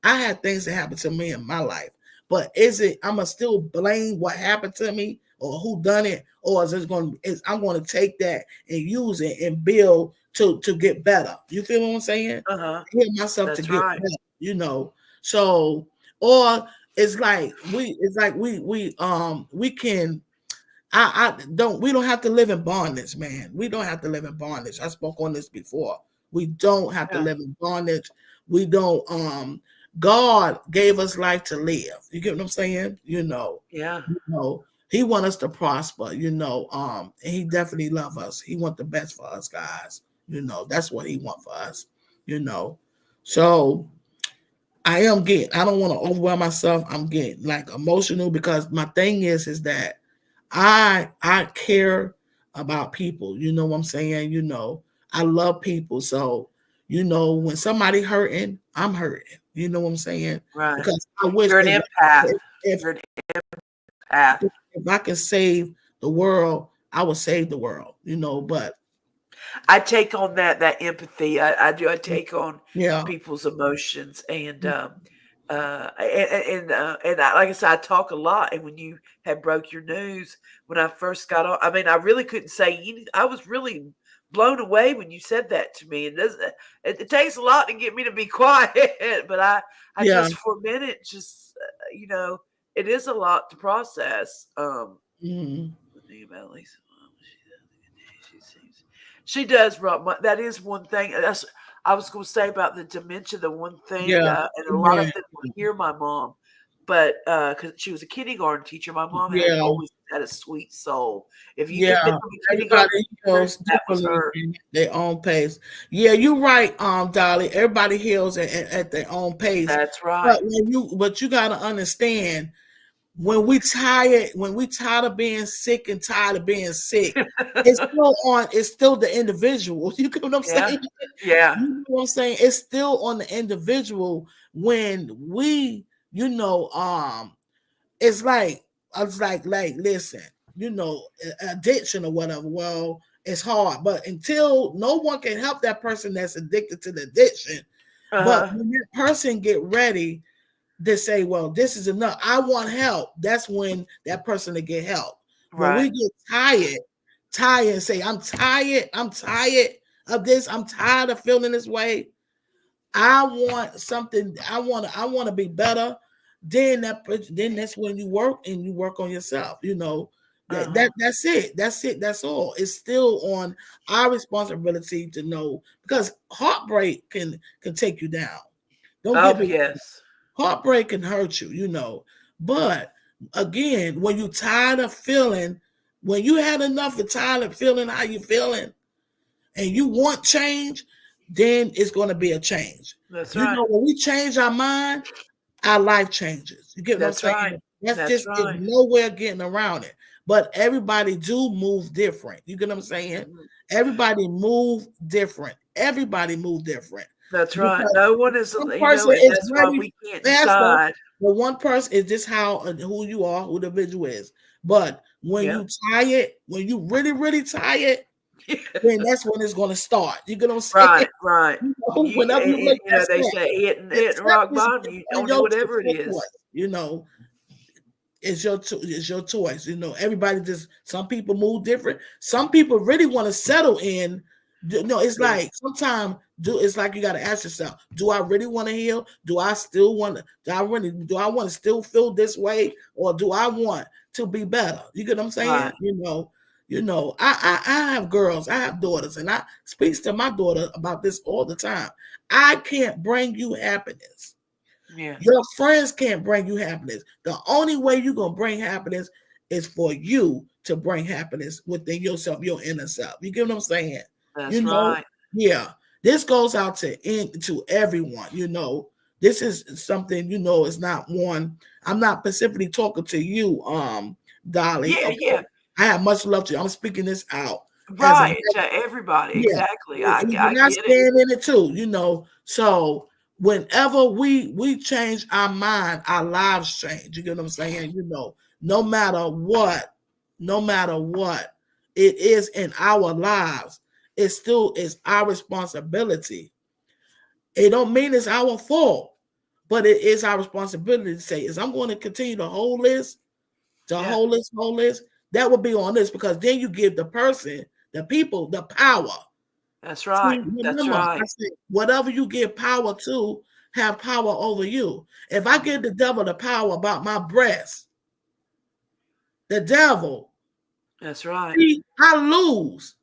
I had things that happened to me in my life. But is it I'ma still blame what happened to me or who done it, or I'm gonna take that and use it and build to get better. You feel what I'm saying? Uh-huh. Heal myself to That's get right. better. So or we can I don't we don't have to live in bondage, man. We don't have to live in bondage. I spoke on this before. We don't have to Yeah. live in bondage. We don't God gave us life to live. You get what I'm saying? Yeah. He want us to prosper, and he definitely love us. He want the best for us guys. That's what he want for us, you know. So I don't want to overwhelm myself. I'm getting like emotional because my thing is that I care about people. You know what I'm saying? I love people. So, when somebody hurting, I'm hurting. You know what I'm saying? Right. Because I wish You're an empath. if You're an empath. if I can save the world, I would save the world. But I take on that empathy. I do. I take on yeah, people's emotions, and I, like I said, I talk a lot. And when you had broke your news when I first got on, I mean, I really couldn't say anything. I was really blown away when you said that to me. It takes a lot to get me to be quiet, but I yeah, just for a minute, just it is a lot to process. mhm, Email Lisa. She seems she does rock my that is one thing. That's I was gonna say about the dementia, the one thing, yeah, and a lot yeah, of them will hear my mom, but because she was a kindergarten teacher, my mom had yeah. always had a sweet soul. If you could Yeah, think of a kindergarten everybody teacher, heals that was differently her. at their own pace. Yeah, you're right, Dolly. Everybody heals at their own pace. That's right. But you gotta understand when we tired of being sick and tired of being sick, it's still the individual. You get what I'm Yeah. saying? Yeah. You know what I'm saying? It's still on the individual when we you know, it's like listen, you know, addiction or whatever. Well, it's hard, but until no one can help that person that's addicted to the addiction. But Uh-huh. when that person get ready to say, well, this is enough, I want help, that's when that person to get help. When we Right. get tired and say, I'm tired of this, I'm tired of feeling this way, I want something, I want to be better. Then that's when you work and you work on yourself, you know. Uh-huh. That's it, that's all. It's still on our responsibility to know, because heartbreak can take you down. Don't get Oh, me, yes. heartbreak can hurt you, you know. But again, when you tired of feeling, when you had enough of tired of feeling how you feeling, and you want change, then it's going to be a change. That's You right. know, when we change our mind, our life changes. You get what I'm That's right. saying? That's That's just it's right. nowhere getting around it. But everybody do move different. You get what I'm saying? Mhm. Everybody move different. Everybody move different. That's right. Because No one is, one you know, person and is that's why ready we can't faster, decide. but one person is just how and who you are, who the individual is. But when Yeah. you tired, when you really, really tired, then that's when it's going to start. You get what I'm saying? Right, right. You know, You whenever you make you that know, they step, say hitting step rock bottom, you don't do whatever it's it your is. choice. You know, it's your choice. You know, everybody just, some people move different. Some people really want to settle in. No, it's Yeah. like sometimes it's like you got to ask yourself: do I really want to heal? Do I still want to? Do I want to still feel this way, or do I want to be better? You get what I'm saying? Right. I have girls, I have daughters, and I speaks to my daughter about this all the time. I can't bring you happiness. Yeah. Your friends can't bring you happiness. The only way you're going to bring happiness is for you to bring happiness within yourself, your inner self. You get what I'm saying? You That's know, right. yeah. This goes out to everyone. You know, this is something, you know, it's not one. I'm not specifically talking to you, Dolly. Yeah, Okay. yeah. I have much love to you. I'm speaking this out as a, Right. To everybody. yeah, Exactly. I you're not get it. staying in it too, you know. So whenever we change our mind, our lives change. You get what I'm saying? You know, no matter what, no matter what it is in our lives, it still is our responsibility. It don't mean it's our fault, but it is our responsibility to say, is I'm going to continue to hold this, Yeah. hold this. That would be on this, because then you give the person, the people, the power. That's See, right. That's remember, I right. said, whatever you give power to, have power over you. If I give the devil the power about my breast, the devil, That's right. see, I lose.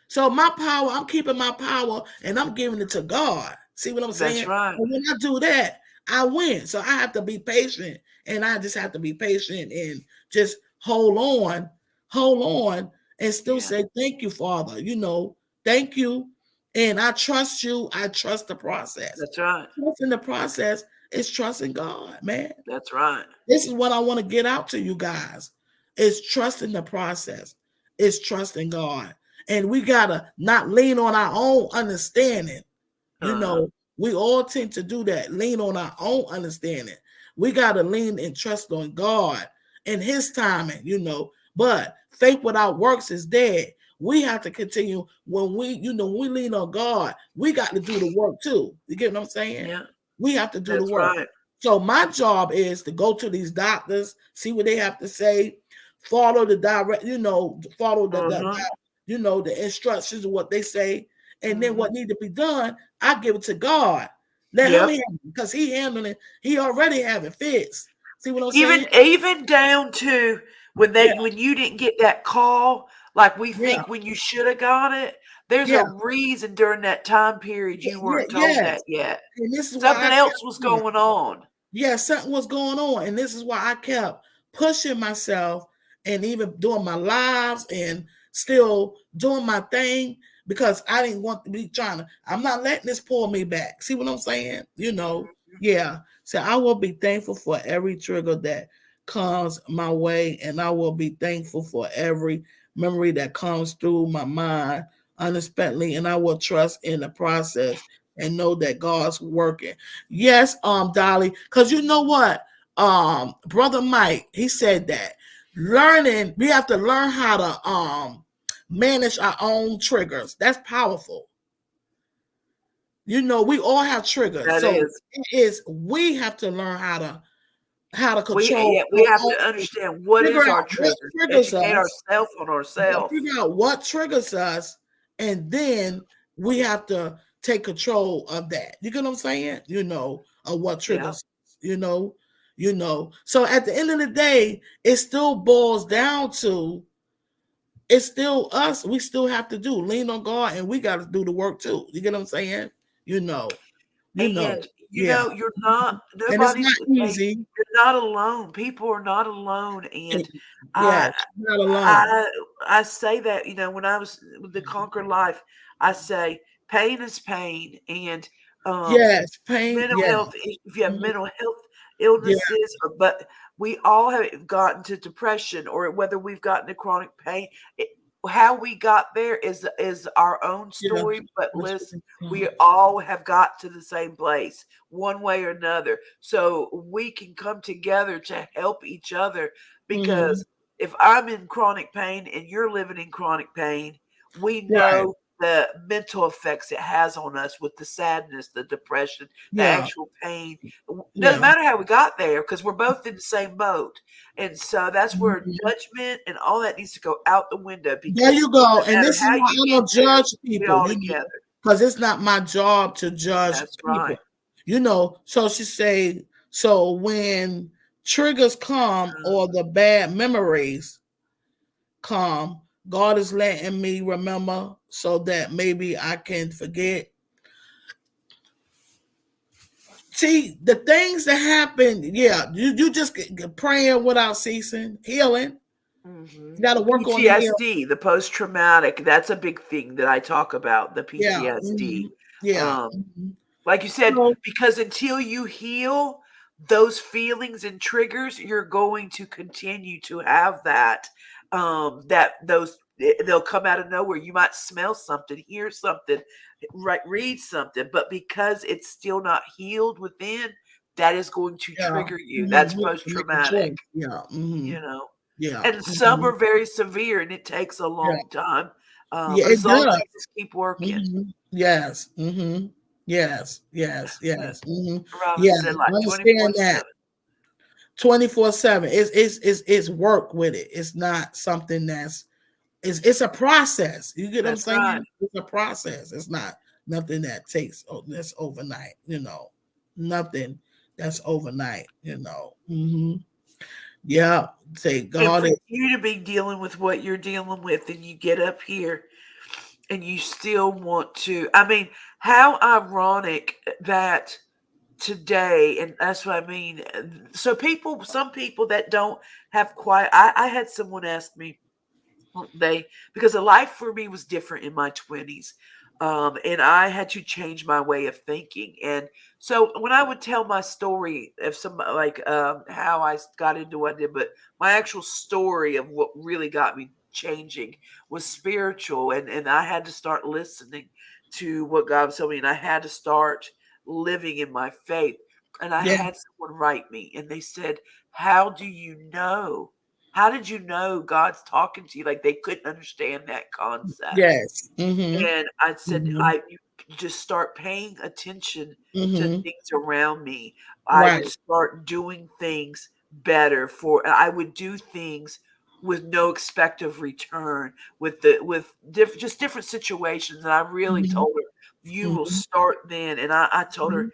So my power, I'm keeping my power and I'm giving it to God. See what I'm saying? That's right. And when I do that, I win. So I have to be patient, and I just have to be patient and just hold on, and still Yeah. say, thank you, Father. You know, thank you. And I trust you. I trust the process. That's right. Trust in the process is trusting God, man. That's right. This is what I want to get out to you guys. It's trusting the process. It's trusting God. And we gotta not lean on our own understanding. You Uh-huh. know, we all tend to do that, lean on our own understanding. We gotta lean and trust on God and his timing, you know. But faith without works is dead. We have to continue when we lean on God, we got to do the work too. You get what I'm saying? Yeah. We have to do the That's work. right. So my job is to go to these doctors, see what they have to say, follow the direct, follow Uh-huh. the instructions of what they say, and then what Mhm. need to be done, I give it to God. Let him Yep. handle it, because he handling it. He already have it fixed. See what I'm saying? Even down to Yeah, when you didn't get that call like we yeah, think when you should have got it, there's a yeah, reason during that time period you yeah, weren't told yes. that yet. And this is why I Something kept else was saying, going on. yeah, something was going on. And this is why I kept pushing myself and even doing my lives and still doing my thing, because I didn't want to be I'm not letting this pull me back. See what I'm saying? Yeah. So I will be thankful for every trigger that comes my way, and I will be thankful for every memory that comes through my mind unexpectedly, and I will trust in the process and know that God's working. Yes, Dolly, because you know what? Brother Mike, he said that learning, we have to learn how to manage our own triggers. That's powerful. You know, we all have triggers. That So is. it is we have to learn how to We control yeah, we our have own, to understand what figure is out our what triggers, triggers educate us, ourselves on ourselves. figure out what triggers us, and then we have to take control of that. You get what I'm saying? You know, of what Yeah. triggers, you know, So at the end of the day, it still boils down to it's still us. We still have to do lean on God, and we got to do the work too. You get what I'm saying? You know, And yeah. you're not And it's nobody's not easy. you're not alone. People are not alone. And I Yes, not alone. I I say that, when I was with the Conquer Life, I say pain is pain. And um Yes, pain. mental Yeah, health, if you have mhm, mental health yeah, illnesses, but we all have gotten to depression, or whether we've gotten to chronic pain. it, how we got there is our own yeah. story, but That's listen, what we all have got to the same place one way or another, so we can come together to help each other. mm-hmm. Because if I'm in chronic pain and you're living in chronic pain, we Right. know the mental effects it has on us, with the sadness, the depression, the Yeah, actual pain. Doesn't yeah. matter how we got there, because we're both in the same boat. And so that's where Mhm. judgment and all that needs to go out the window, There because you go. no And matter this is how why you I get don't there, judge we people, all together. because it's not my job to judge That's people. right. So she say, so when triggers come or the bad memories come, God is letting me remember so that maybe I can forget. See, the things that happen, yeah, you just praying without ceasing, healing. You got to work on the heal. PTSD, the post traumatic, that's a big thing that I talk about, the Yeah, PTSD. yeah. Um, Like you said, So, because until you heal those feelings and triggers, you're going to continue to have that. They'll come out of nowhere. You might smell something, hear something, right, read something, but because it's still not healed within, that is going to yeah, trigger you. That's you have post to make a traumatic, choice. Yeah, you know. yeah, And some are very severe, and it takes a yeah, long time. yeah. But as It long as does. you just keep working, Yes. Yes. Yes. but Yes. Robin Yeah. said like I understand that. 24/7. 24/7. It's work with it. It's not something it's a process. You get what I'm That's right. saying? It's a process. It's not nothing that takes that's overnight. Nothing that's overnight. Yeah. Say And God for is. you to be dealing with what you're dealing with, and you get up here and you still want to, I mean, how ironic that today, and that's what I mean. So some people that don't have quite, I had someone ask me, they because the life for me was different in my 20s, and I had to change my way of thinking. And so when I would tell my story of some, like, how I got into what I did, but my actual story of what really got me changing was spiritual. And I had to start listening to what God was telling me, and I had to start living in my faith. And I Yeah. had someone write me, and they said, how do you know? How did you know God's talking to you? Like, they couldn't understand that concept. Yes. And I said, Mhm. I you just start paying attention to Mhm. things around me. I would Right. start doing things better, for I would do things with no expected return, with just different situations. And I really Mhm. told her, you will Mhm. start then. And I told her, Mhm.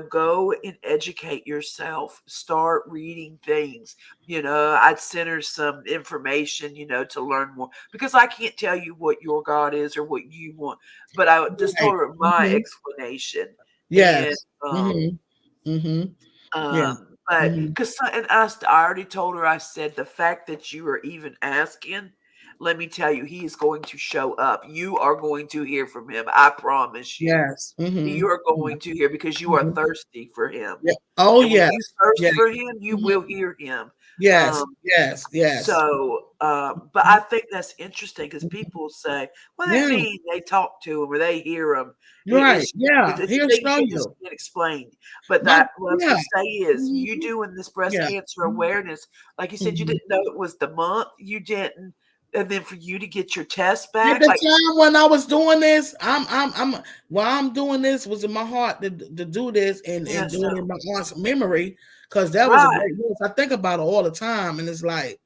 go and educate yourself. Start reading things. I'd send her some information, to learn more, because I can't tell you what your God is or what you want, but I just told Right. her my Mhm. explanation. And Yes. Mhm. Mhm. Yeah. but Mhm. because, and I already told her, I said, the fact that you are even asking, let me tell you, he is going to show up. You are going to hear from him. I promise you. Yes. Mm-hmm. You are going to hear because you are Hmm. thirsty for him. Yeah. Oh And when yes. you thirst Yes. for him, you Mhm. will hear him. Yes. Um, Yes. Yes. but I think that's interesting because people say, "Well, they Yeah. mean they talk to him or they hear him." Right. It's Yeah. it's He'll things show you just you. can't explain. But My that what I was yeah. gonna say is, Mhm. you doing this breast Yeah. cancer awareness, like you said, you Mhm. didn't know it was the month. You didn't, and then for you to get your test At back, the like, time when I was doing this, while I'm doing this was in my heart to do this and yes, do it in my aunt's memory because that was a right, great voice. I think about it all the time, and it's like,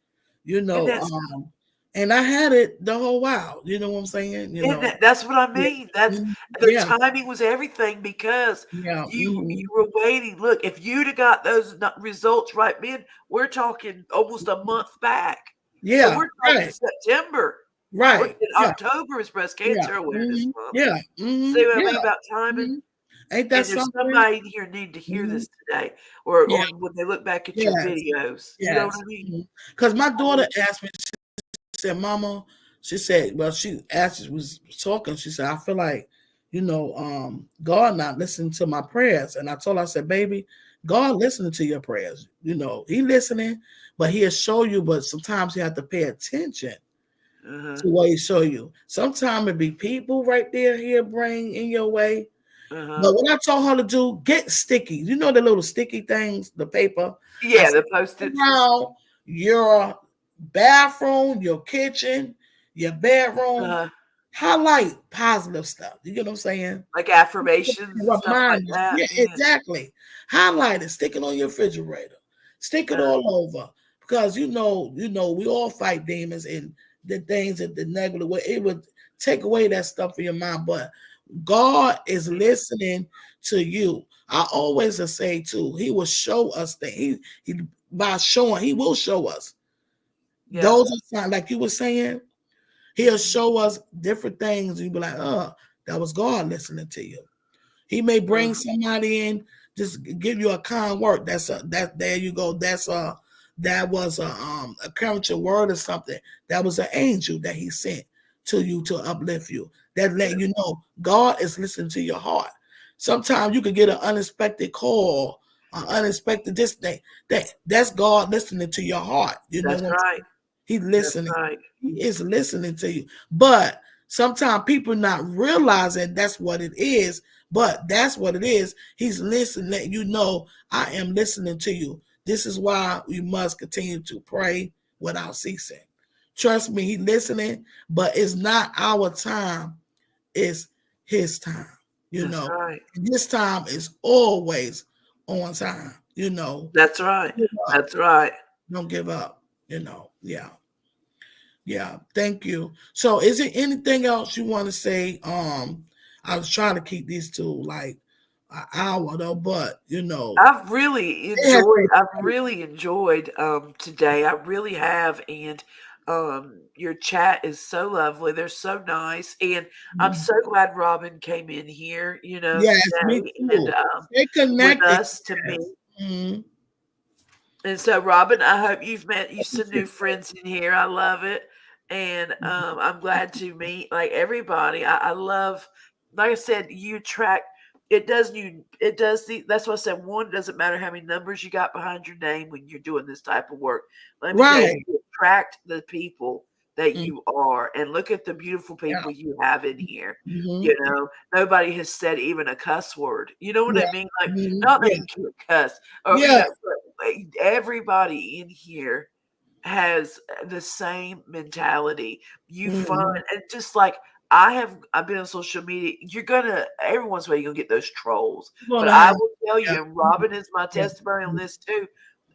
you and know, that's and I had it the whole while. You know what I'm saying? You And know, that's what I yeah, mean. That's mhm, the yeah, timing was everything because yeah, you were waiting. Look, if you'd have got those results right then, we're talking almost a month back. So yeah, we're talking right, September. We're right, in yeah, October is Breast yeah, Cancer Awareness Month. yeah, See what I yeah. mean about timing? Mhm. Ain't that And there's something? somebody in here need to hear Mhm. this today, or Yeah, when they look back at your yes, videos. You know what yes. I mean? Because my daughter asked me, said, Mama, she said, well, she asked, was talking, she said, I feel like, God not listening to my prayers. And I told her, I said, baby, God listening to your prayers. He listening, but he'll show you, but sometimes you have to pay attention Uh-huh. to what he show you. Sometimes it be people right there he'll bring in your way. Uh-huh. But what I told her to do, get sticky. You know the little sticky things, the paper. I Yeah, said, the Post-its and stuff. around your bathroom, your kitchen, your bedroom, Uh-huh. highlight positive stuff. You get what I'm saying? Like affirmations and stuff like Reminders. that. Yeah, Yeah. exactly. Highlight it, stick it on your refrigerator, stick it Uh, all over. Because we all fight demons and the things that the negative way it would take away that stuff from your mind. But God is listening to you. I always say too, He will show us things. He by showing, He will show us. yeah. Those are signs, like you were saying. He'll Mhm. show us different things. And you be like, that was God listening to you. He may bring Uh, somebody in, just give you a kind word. That there you go. That was a encouraging word or something. That was an angel that he sent to you to uplift you. That let you know God is listening to your heart. Sometimes you could get an unexpected call, an unexpected this thing. That's God listening to your heart. You know that's what I'm right. saying? He's That's listening. right. He is listening to you. But sometimes people not realizing that's what it is, but that's what it is. He's listening, letting you know, I am listening to you. This is why we must continue to pray without ceasing. Trust me, he's listening, but it's not our time, it's his time. You That's know, right. this time is always on time. That's right. Give up. That's right. Don't give up. Yeah. Yeah, thank you. So is there anything else you want to say? I was trying to keep these to like an hour though, but it has been I've really enjoyed today. I really have, and your chat is so lovely. They're so nice, and I'm great. so glad Robin came in here, Yes, me today and too. Stay with connected. us to me. Yes. Mhm. And so, Robin, I hope you've met you some new friends in here. I love it, and I'm glad to meet like everybody. I love, like I said, you attract. It does you. It does the. That's what I said. One, doesn't matter how many numbers you got behind your name when you're doing this type of work. Let me tell you, Right. you attract the people that Mm, you are, and look at the beautiful yeah. people you have in here. Hmm. Nobody has said even a cuss word. You know what Yeah. I mean? Like, not that Yeah. you can't cuss, or Yeah. everybody in here has the same mentality. You find, Hmm. and just like I've been on social media. You're gonna every once in a while you're gonna get those trolls, We're but gonna I have. will tell Yeah. you, and Robin is my Yeah. testimony on this too.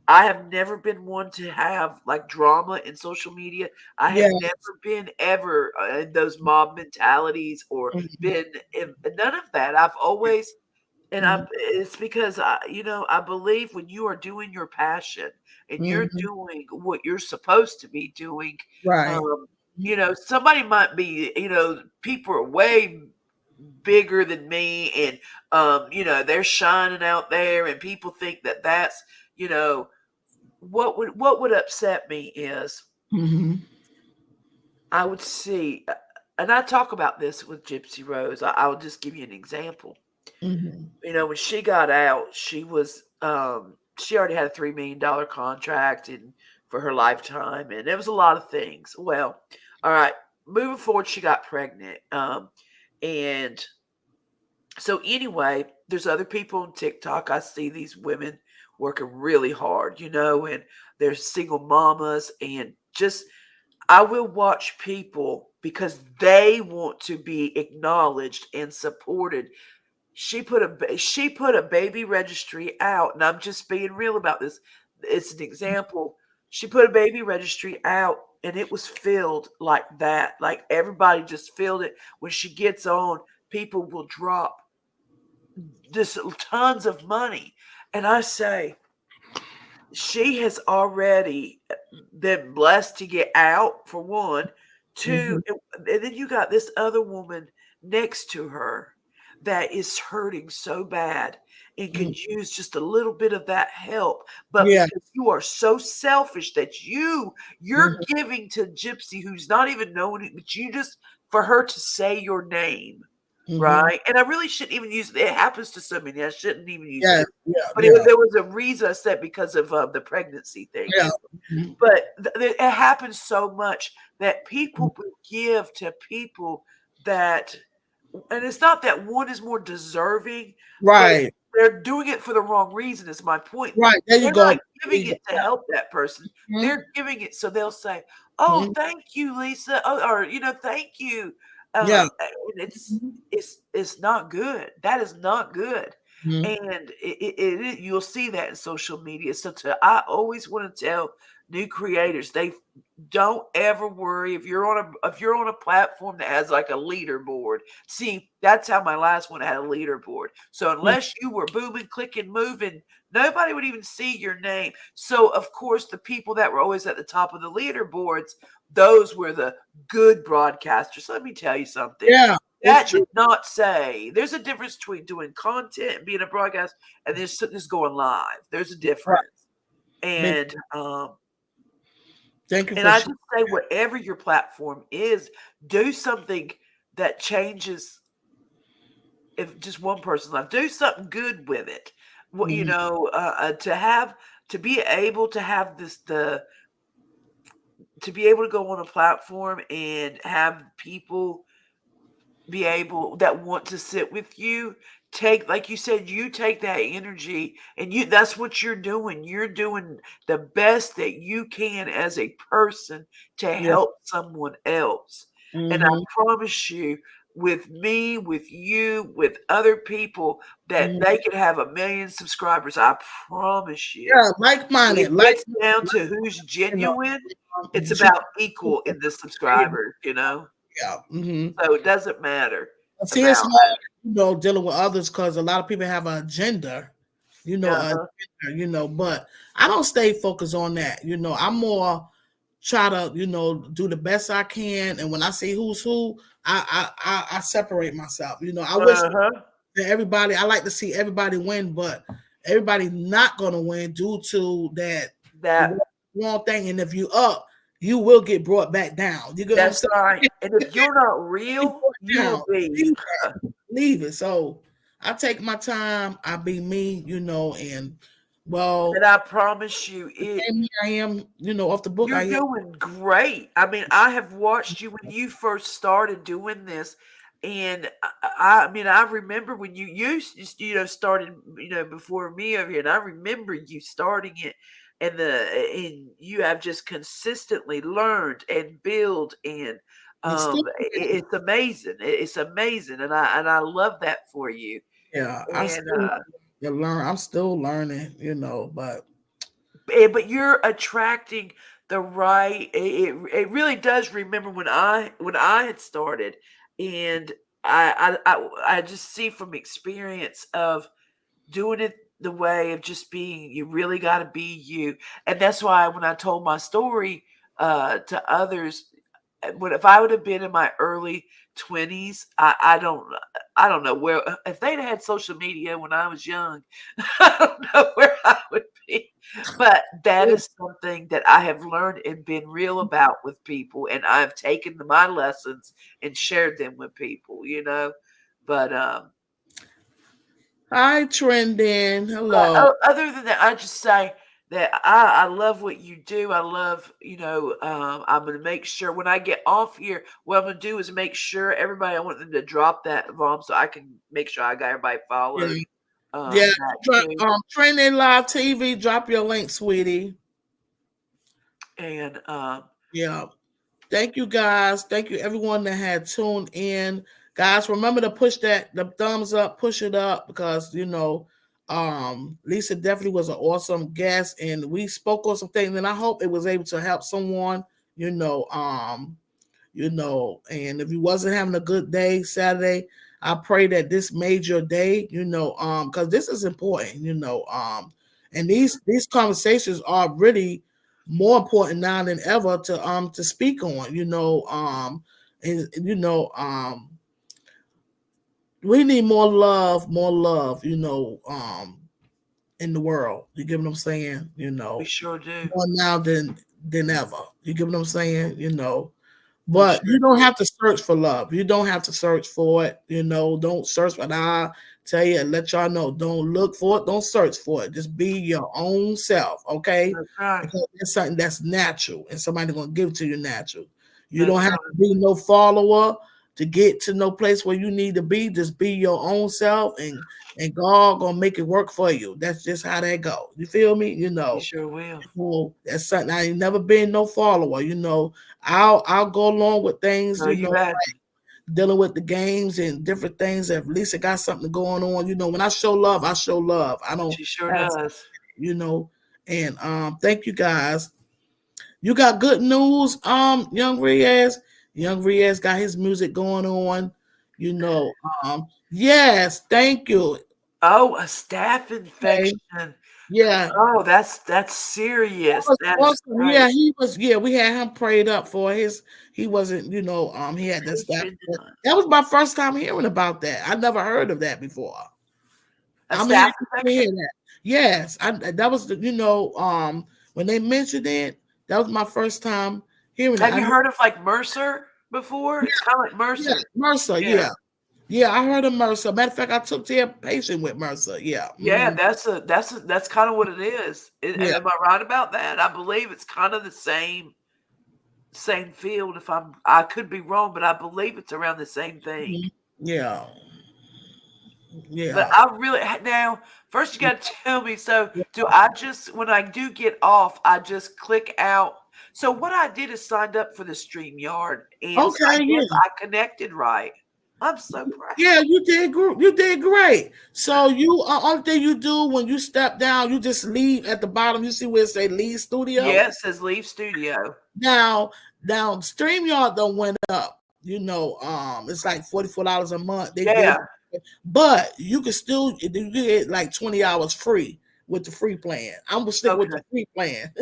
I have never been one to have like drama in social media. I have Yeah. never been ever in those mob mentalities or Mhm. been in none of that. I've always and Mhm. it's because I believe when you are doing your passion and you're Mhm. doing what you're supposed to be doing, Right. um, somebody might be, people are way bigger than me, and they're shining out there, and people think that that's, you know, what would upset me is Hmm. I would see, and I talk about this with Gypsy Rose. I'll just give you an example. Mhm. When she got out, she already had a $3 million contract and for her lifetime, and there was a lot of things. Well, all right, moving forward, she got pregnant, and so anyway, there's other people on TikTok. I see these women working really hard, and they're single mamas, and just I will watch people because they want to be acknowledged and supported. She put a baby registry out, and I'm just being real about this. It's an example. She put a baby registry out, and it was filled like that. Like everybody just filled it. When she gets on, people will drop just tons of money, and I say, she has already been blessed to get out for one. Two, Mhm. and then you got this other woman next to her that is hurting so bad and could Mhm. use just a little bit of that help. But Yeah. because you are so selfish that you're Mhm. giving to Gypsy who's not even knowing it, but you just for her to say your name. Mhm. Right, and I really shouldn't even use it happens to so many, I shouldn't even use Yeah. Gypsy, Yeah. but Yeah. there was a reason I said because of, the pregnancy thing, Yeah. Mhm. but it happens so much that people will give to people that and it's not that one is more deserving, but Right. they're doing it for the wrong reason is my point. Right. There you They're go. not There giving you go. it to help that person. Yeah. They're giving it so they'll say, "Oh, Mhm. thank you, Lisa," or, "Thank you." Yeah. And it's Mhm. it's it's not good. That is not good. Mhm. And you'll see that in social media. So I always want to tell new creators, they don't ever worry if you're on a platform that has like a leaderboard. See, that's how my last one had a leaderboard. So Mhm. unless you were booming, clicking, moving, nobody would even see your name. So of course, the people that were always at the top of the leaderboards, those were the good broadcasters. Let me tell you something. Yeah. It's That true. did not say there's a difference between doing content and being a broadcast and just going live. There's a Right. difference. Big. And Thank you and for I sharing. just say whatever your platform is, do something that changes if just one person's life. Do something good with it. What Mhm. to be able to have this the to be able to go on a platform and have people be able that want to sit with you, take like you said, you take that energy and that's what you're doing the best that you can as a person to Yeah. help someone else. And I Mhm. promise you, with me, with you, with other people, that Mhm. they could have 1 million subscribers. I promise you, Yeah. Like when it minded. gets down to who's You know. genuine, it's She. about equal in the subscribers. Yeah. Mhm. So it doesn't matter See, it's about more, dealing with others because a lot of people have an agenda, uh-huh. but I don't stay focused on that. I'm more try to, do the best I can. And when I see who's who, I separate myself. I wish Uh-huh. that everybody, I like to see everybody win, but everybody not going to win due to that the That wrong thing. And if you up, you will get brought back down. You get what I'm that's saying? right. And if you're not Be real, brought you down. will be. Leave leave it. So I take my time. I be me, and And well, I promise you, the same way I am, off the book. I you're am. doing great. I mean, I have watched you when you first started doing this, and I mean, I remember when started, before me over here, and I remember you starting it, and you have just consistently learned and build, and And still, it's amazing. It's amazing, and I love that for you. yeah, I And still learn. I'm still learning, but but you're attracting the right it really does remember when I had started, and I just see from experience of doing it the way of just being you really got to be you. And that's why when I told my story to others, but if I would have been in my early 20s, I don't know where if they'd had social media when I was young, I don't know where I would be. But that is something that I have learned and been real about with people, and I've taken my lessons and shared them with people, you know. But Hi, Trending. Hello. other than that, I just say that I love what you do. I love, I'm going to make sure when I get off here, what I'm going to do is make sure everybody, I want them to drop that V.O.M so I can make sure I got everybody followed Yeah. Yeah. that too. Trending Live TV. Drop your link, sweetie. And Yeah. Thank you, guys. Thank you, everyone that had tuned in. Guys, remember to push the thumbs up, push it up, because Lisa definitely was an awesome guest, and we spoke on some things, and I hope it was able to help someone. You know, um, and if you wasn't having a good day Saturday, I pray that this made your day. Because this is important. And these conversations are really more important now than ever to speak on. And we need more love. In the world. You get what I'm saying? we sure do. More now than ever. You get what I'm saying? We But sure you don't do. have to search for love. You don't have to search for it. Don't search for it. I tell you, let y'all know. Don't look for it. Don't search for it. Just be your own self, okay? That's right. Because it's something that's natural, and somebody's gonna give it to you natural. You don't That's have right. to be no follower to get to no place where you need to be. Just be your own self, and God gonna make it work for you. That's just how that go. You feel me? We sure will. Well, that's something I ain't never been no follower. I'll go along with things. No, you had me. Dealing with the games and different things. If Lisa got something going on, when I show love, I show love. I don't She sure have, does. you know. And thank you guys. You got good news, young Riaz. Young Riaz got his music going on. You know, yes, thank you. Oh, a staph Okay. infection. Yeah, Oh, that's that serious. was That is awesome. great. Yeah, he was. Yeah, we had him prayed up for his. He wasn't. He had that stuff. That was my first time hearing about that. I never heard of that before. A I'm staph happy to hear infection? that. Yes, that was when they mentioned it. That was my first time hearing it. Have you heard of like Mercer before? It's kind of like Yeah, Mercer. Mercer. Yeah. Yeah, yeah, I heard of Mercer. Matter of fact, I took care of a patient with Mercer. Yeah, Yeah, that's kind of what it is. yeah, Am I right about that? I believe it's kind of the same field. If I could be wrong, but I believe it's around the same thing. mhm, yeah, But yeah. I really now first you got to tell me. So do I just when I do get off, I just click out? So what I did is signed up for the StreamYard, and so I Okay, guess yeah. I connected right. I'm so Yeah, proud. you did. You did great. So only thing you do when you step down, you just leave at the bottom. You see where it say "Leave Studio." Yeah, it says leave studio. Now, Streamyard don't went up. It's like $44 a month. Yeah. But you can still you get like 20 hours free with the free plan. I'm gonna stick with the Okay. free plan.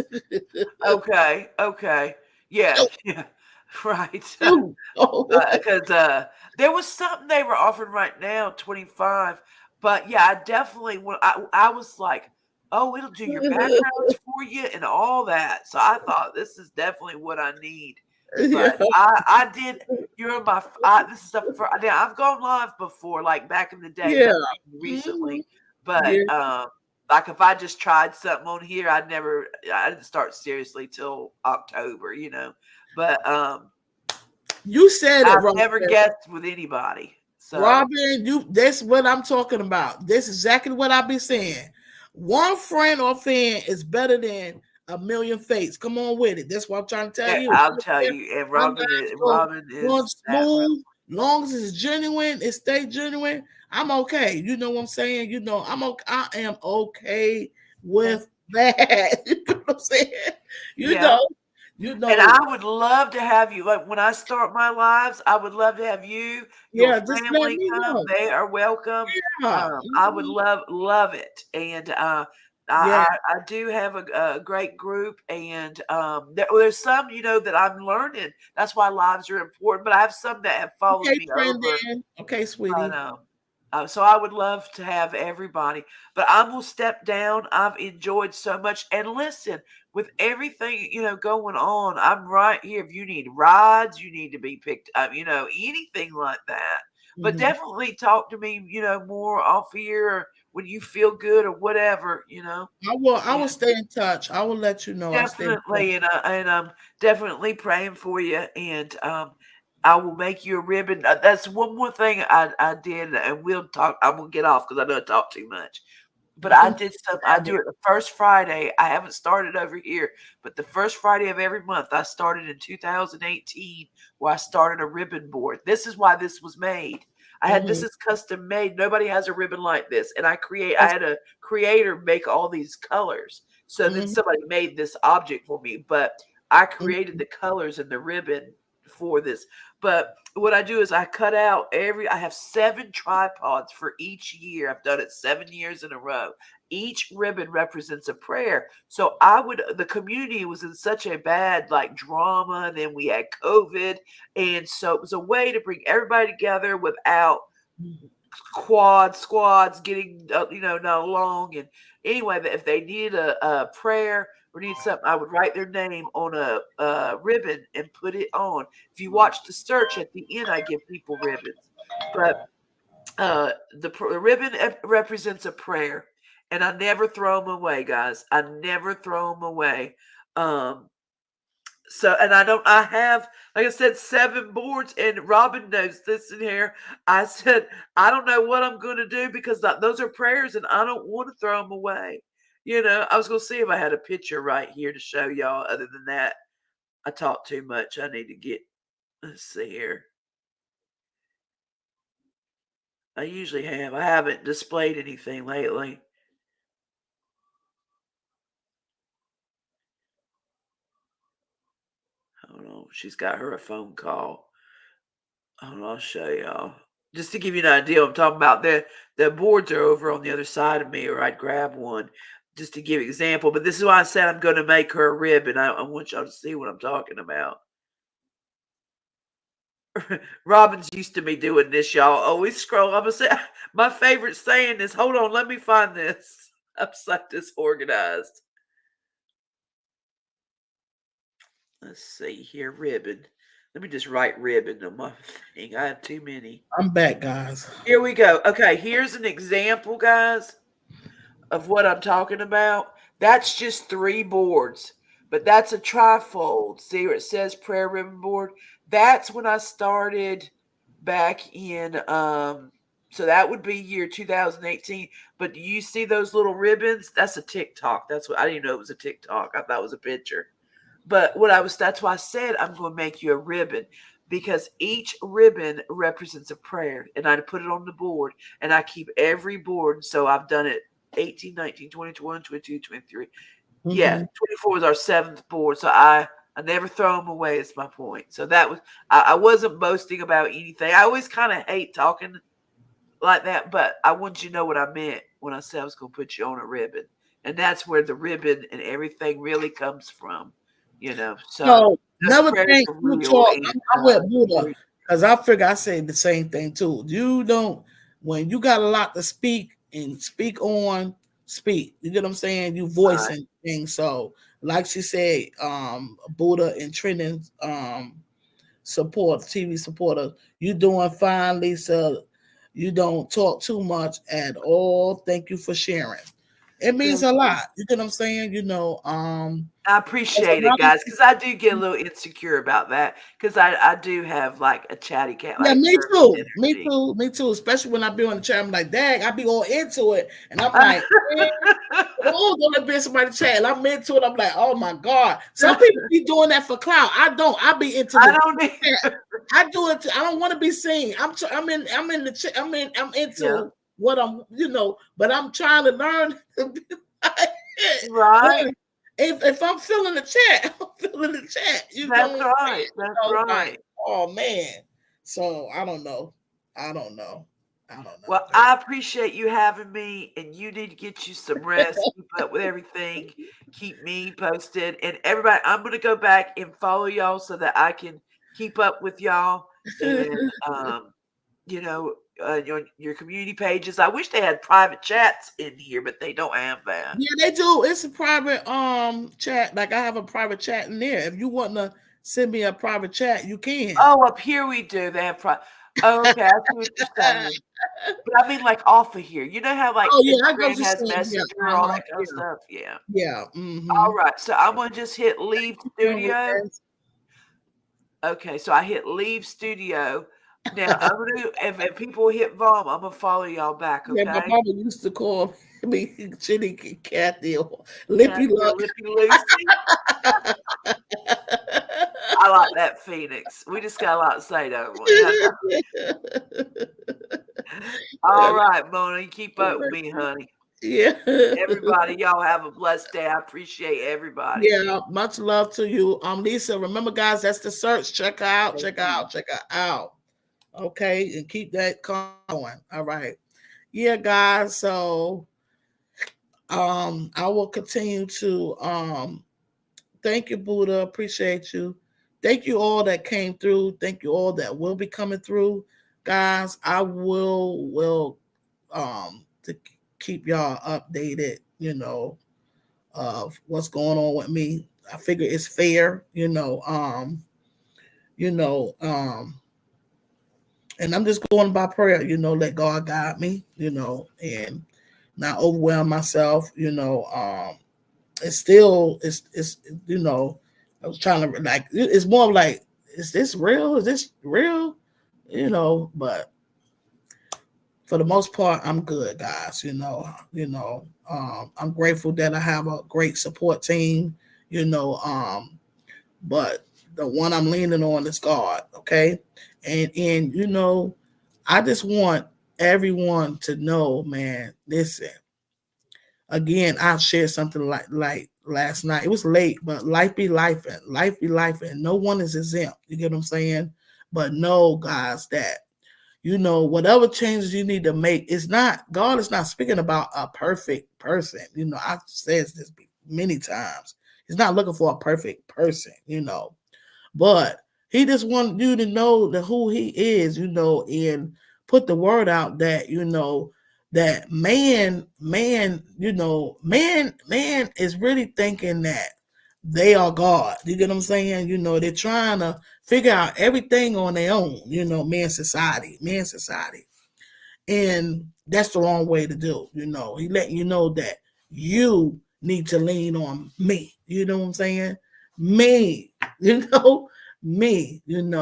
Okay. Okay. Yeah. Yeah. Right. Shoot. Because there was something they were offering right now, 25. But yeah, I definitely when I was like, oh, it'll do your backgrounds for you and all that. So I thought this is definitely what I need. Yeah, But I did. You're in my. This is the first. Now I've gone live before, like back in the day, yeah. nothing Mhm. recently. But Yeah. like if I just tried something on here, I didn't start seriously till October, But You said it, I've Robin. never guessed with anybody. So Robin, that's what I'm talking about. This is exactly what I be saying. One friend or fan is better than a million fates. Come on with it. That's what I'm trying to tell you. I'll tell you, and My life go Robin going is that real. smooth, long as it's genuine, it stay genuine. I'm okay. You know what I'm saying? I'm okay. I am okay with that. You know what I'm saying? You Yeah. know, you And know, I would love to have you. Like when I start my lives, I would love to have you, your yeah, just let family me come. know. They are welcome. Yeah. I would Mhm. love it. And Yeah. I do have a great group, and there's some, that I'm learning. That's why lives are important. But I have some that have followed Okay, me over. Brandon. Okay, But sweetie. so I would love to have everybody, but I will step down. I've enjoyed so much, and listen, with everything going on, I'm right here. If you need rides, you need to be picked up, anything like that. But Hmm. definitely talk to me, more off here, or when you feel good or whatever, I will stay in touch. I will let you know I stay in touch. Definitely, and I'm definitely praying for you, and I will make you a ribbon. That's one more thing I did, and we'll talk. I'm gonna get off because I know I talk too much. But I did some. I Have do it. it the first Friday. I haven't started over here, but the first Friday of every month. I started in 2018, where I started a ribbon board. This is why this was made. I had this Mhm. is custom made. Nobody has a ribbon like this, and I That's had a creator make all these colors. So then mhm, somebody made this object for me, but I created mhm, the colors and the ribbon for this. But what I do is I have 7 tripods for each year. I've done it 7 years in a row. Each ribbon represents a prayer. So the community was in such a bad like drama, and then we had COVID. And so it was a way to bring everybody together without squads getting not along. And anyway, if they needed a prayer or need something, I would write their name on a ribbon and put it on. If you watch the search at the end, I give people ribbons. But uh the ribbon represents a prayer, and I never throw them away, guys. I never throw them away. um so, and I have, like I said, 7 boards, and Robin knows this in here. I said, I don't know what I'm going to do because those are prayers, and I don't want to throw them away. I was going to see if I had a picture right here to show y'all. Other than that, I talk too much. I need to let's see here. I usually have. I haven't displayed anything lately. Hold on. She's got her a phone call. Hold on, I'll show y'all. Just to give you an idea, I'm talking about the boards are over on the other side of me, or I'd grab one just to give example. But this is why I said I'm going to make her a rib, and I want y'all to see what I'm talking about. Robin's used to me doing this, y'all. Always scroll. I'm gonna say my favorite saying is, "Hold on, let me find this." I'm so disorganized. Let's see here, ribbon. Let me just write ribbon on my thing. I have too many. I'm back, guys. Here we go. Okay, here's an example, guys, of what I'm talking about. That's just 3 boards, but that's a trifold. See where it says prayer ribbon board? That's when I started back in so that would be year 2018. But do you see those little ribbons? That's a TikTok. That's what I didn't know it was a TikTok. I thought it was a picture. But that's why I said I'm going to make you a ribbon, because each ribbon represents a prayer, and I put it on the board, and I keep every board. So I've done it 18, 19, 20, 21, 22, 23. Yeah, Hmm. 24 is our 7th board. So I never throw them away. Is my point. So that was I wasn't boasting about anything. I always kind of hate talking like that, but I want you to know what I meant when I said I was going to put you on a ribbon, and that's where the ribbon and everything really comes from. So So those another prayers thing are you real, talk, and I'm with Buddha encourage. because I figure I say the same thing too. You don't when you got a lot to speak and speak on, speak. You get what I'm saying? You Right. voicing things. So like she said, Buddha and Trending support, TV supporter, you doing fine, Lisa. You don't talk too much at all. Thank you for sharing. It means Thank a you. lot. You get what I'm saying? I There's appreciate a it, lot of guys, because I do get a little insecure about that, because I do have like a chatty cat, yeah, like me nervous too. Me energy. too. Me too. Especially when I be on the chat, I'm like, dang, I be all into it. And I'm like, man, oh, don't let be somebody chat. And I'm into it. I'm like, oh my God. Some people be doing that for clout. I don't. I be into I the don't need. chat. I do it. I don't want to be seen. I'm in the chat. I'm Yeah. into what but I'm trying to learn to be like it. Right. When- if I'm feeling the chat, I'm feeling the chat. You know That's what I'm right. saying? That's Like, right. oh man. So I don't know. I don't know. I don't know. Well, I appreciate you having me, and you need to get you some rest, keep up with everything, keep me posted, and everybody. I'm gonna go back and follow y'all so that I can keep up with y'all and you know, your community pages. I wish they had private chats in here, but they don't have that. Yeah, they do. It's a private chat. Like I have a private chat in there. If you want to send me a private chat, you can. Oh, up here we do. They have Oh, okay, I see what you're saying. But I mean, like off of here. You know how like Oh yeah, I go Instagram to has saying yeah, Messenger, all that kind of yeah, stuff. Yeah. yeah. All right. So I'm gonna just hit leave Mm-hmm. studio. Okay, so I hit leave studio. Now I'm gonna if people hit V.O.M, I'm gonna follow y'all back. Yeah, my Okay. mama used to call me Chitty Cathy or Lippy Kathy or Luck. Lippy Lucy. I like that Phoenix. We just got a lot to say, don't we? All right, Mona, keep up with me, honey. Yeah. Everybody, y'all have a blessed day. I appreciate everybody. Yeah, much love to you. Lisa, remember guys, that's the search. Check her out, Thank check her you. out, check her out. Okay, and keep that going. All right. Yeah, guys. So I will continue to thank you, Buddha. Appreciate you. Thank you all that came through. Thank you all that will be coming through. Guys, I will to keep y'all updated, of what's going on with me. I figure it's fair, you know, and I'm just going by prayer, let God guide me, and not overwhelm myself, it's still it's I was trying to like it's more like is this real? Is this real? But for the most part, I'm good, guys. I'm grateful that I have a great support team. You know, but the one I'm leaning on is God. Okay, and I just want everyone to know, man. Listen, again, I shared something like last night. It was late, but life be life, and life be life, and no one is exempt. You get what I'm saying? But know, guys, that whatever changes you need to make, it's not God is not speaking about a perfect person. I've said this many times. He's not looking for a perfect person, but he just wants you to know that who he is, and put the word out that, that man is really thinking that they are God. You get what I'm saying? They're trying to figure out everything on their own, man society. And that's the wrong way to do. He letting you know that you need to lean on me. You know what I'm saying? Me, you know, me, and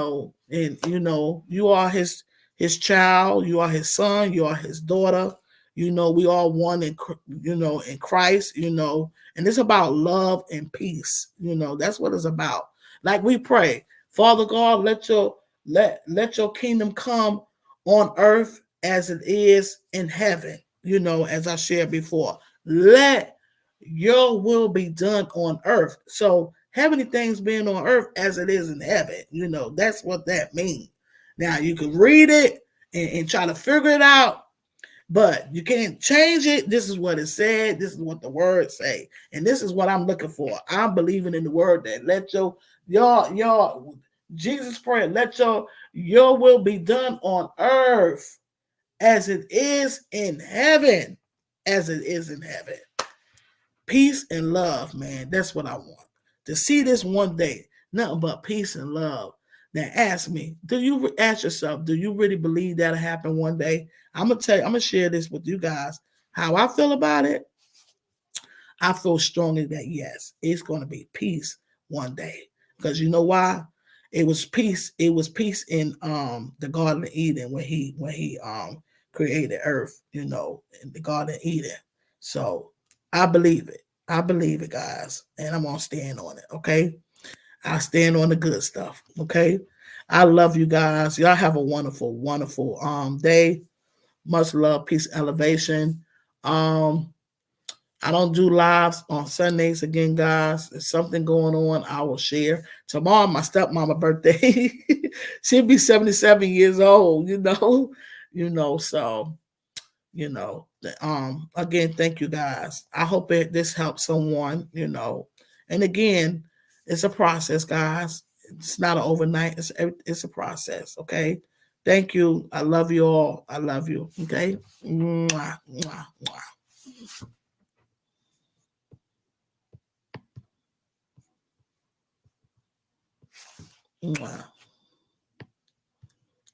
you are his child, you are his son, you are his daughter. We all one in Christ, and it's about love and peace. That's what it's about. Like we pray, Father God, let your kingdom come on earth as it is in heaven, as I shared before. Let your will be done on earth. So heavenly things being on earth as it is in heaven, that's what that means. Now you can read it and try to figure it out, but you can't change it. This is what it said. This is what the word say. And this is what I'm looking for. I'm believing in the word that let your Jesus prayer, let your will be done on earth as it is in heaven. As it is in heaven. Peace and love, man. That's what I want. To see this one day. Nothing but peace and love. Now ask me, ask yourself, do you really believe that'll happen one day? I'm gonna share this with you guys. How I feel about it, I feel strongly that yes, it's gonna be peace one day. Because you know why? It was peace in the Garden of Eden when he created earth, in the Garden of Eden. So I believe it. I believe it, guys. And I'm gonna stand on it. Okay. I stand on the good stuff. Okay. I love you guys. Y'all have a wonderful, wonderful day. Much love, peace, elevation. Um, I don't do lives on Sundays again, guys. There's something going on. I will share. Tomorrow, my stepmama birthday. She'll be 77 years old, So again, thank you guys. I hope this helps someone. And again, it's a process, guys. It's not an overnight. It's a process. Okay. Thank you. I love you all. I love you. Okay. Mwah, mwah, mwah.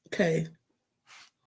Okay.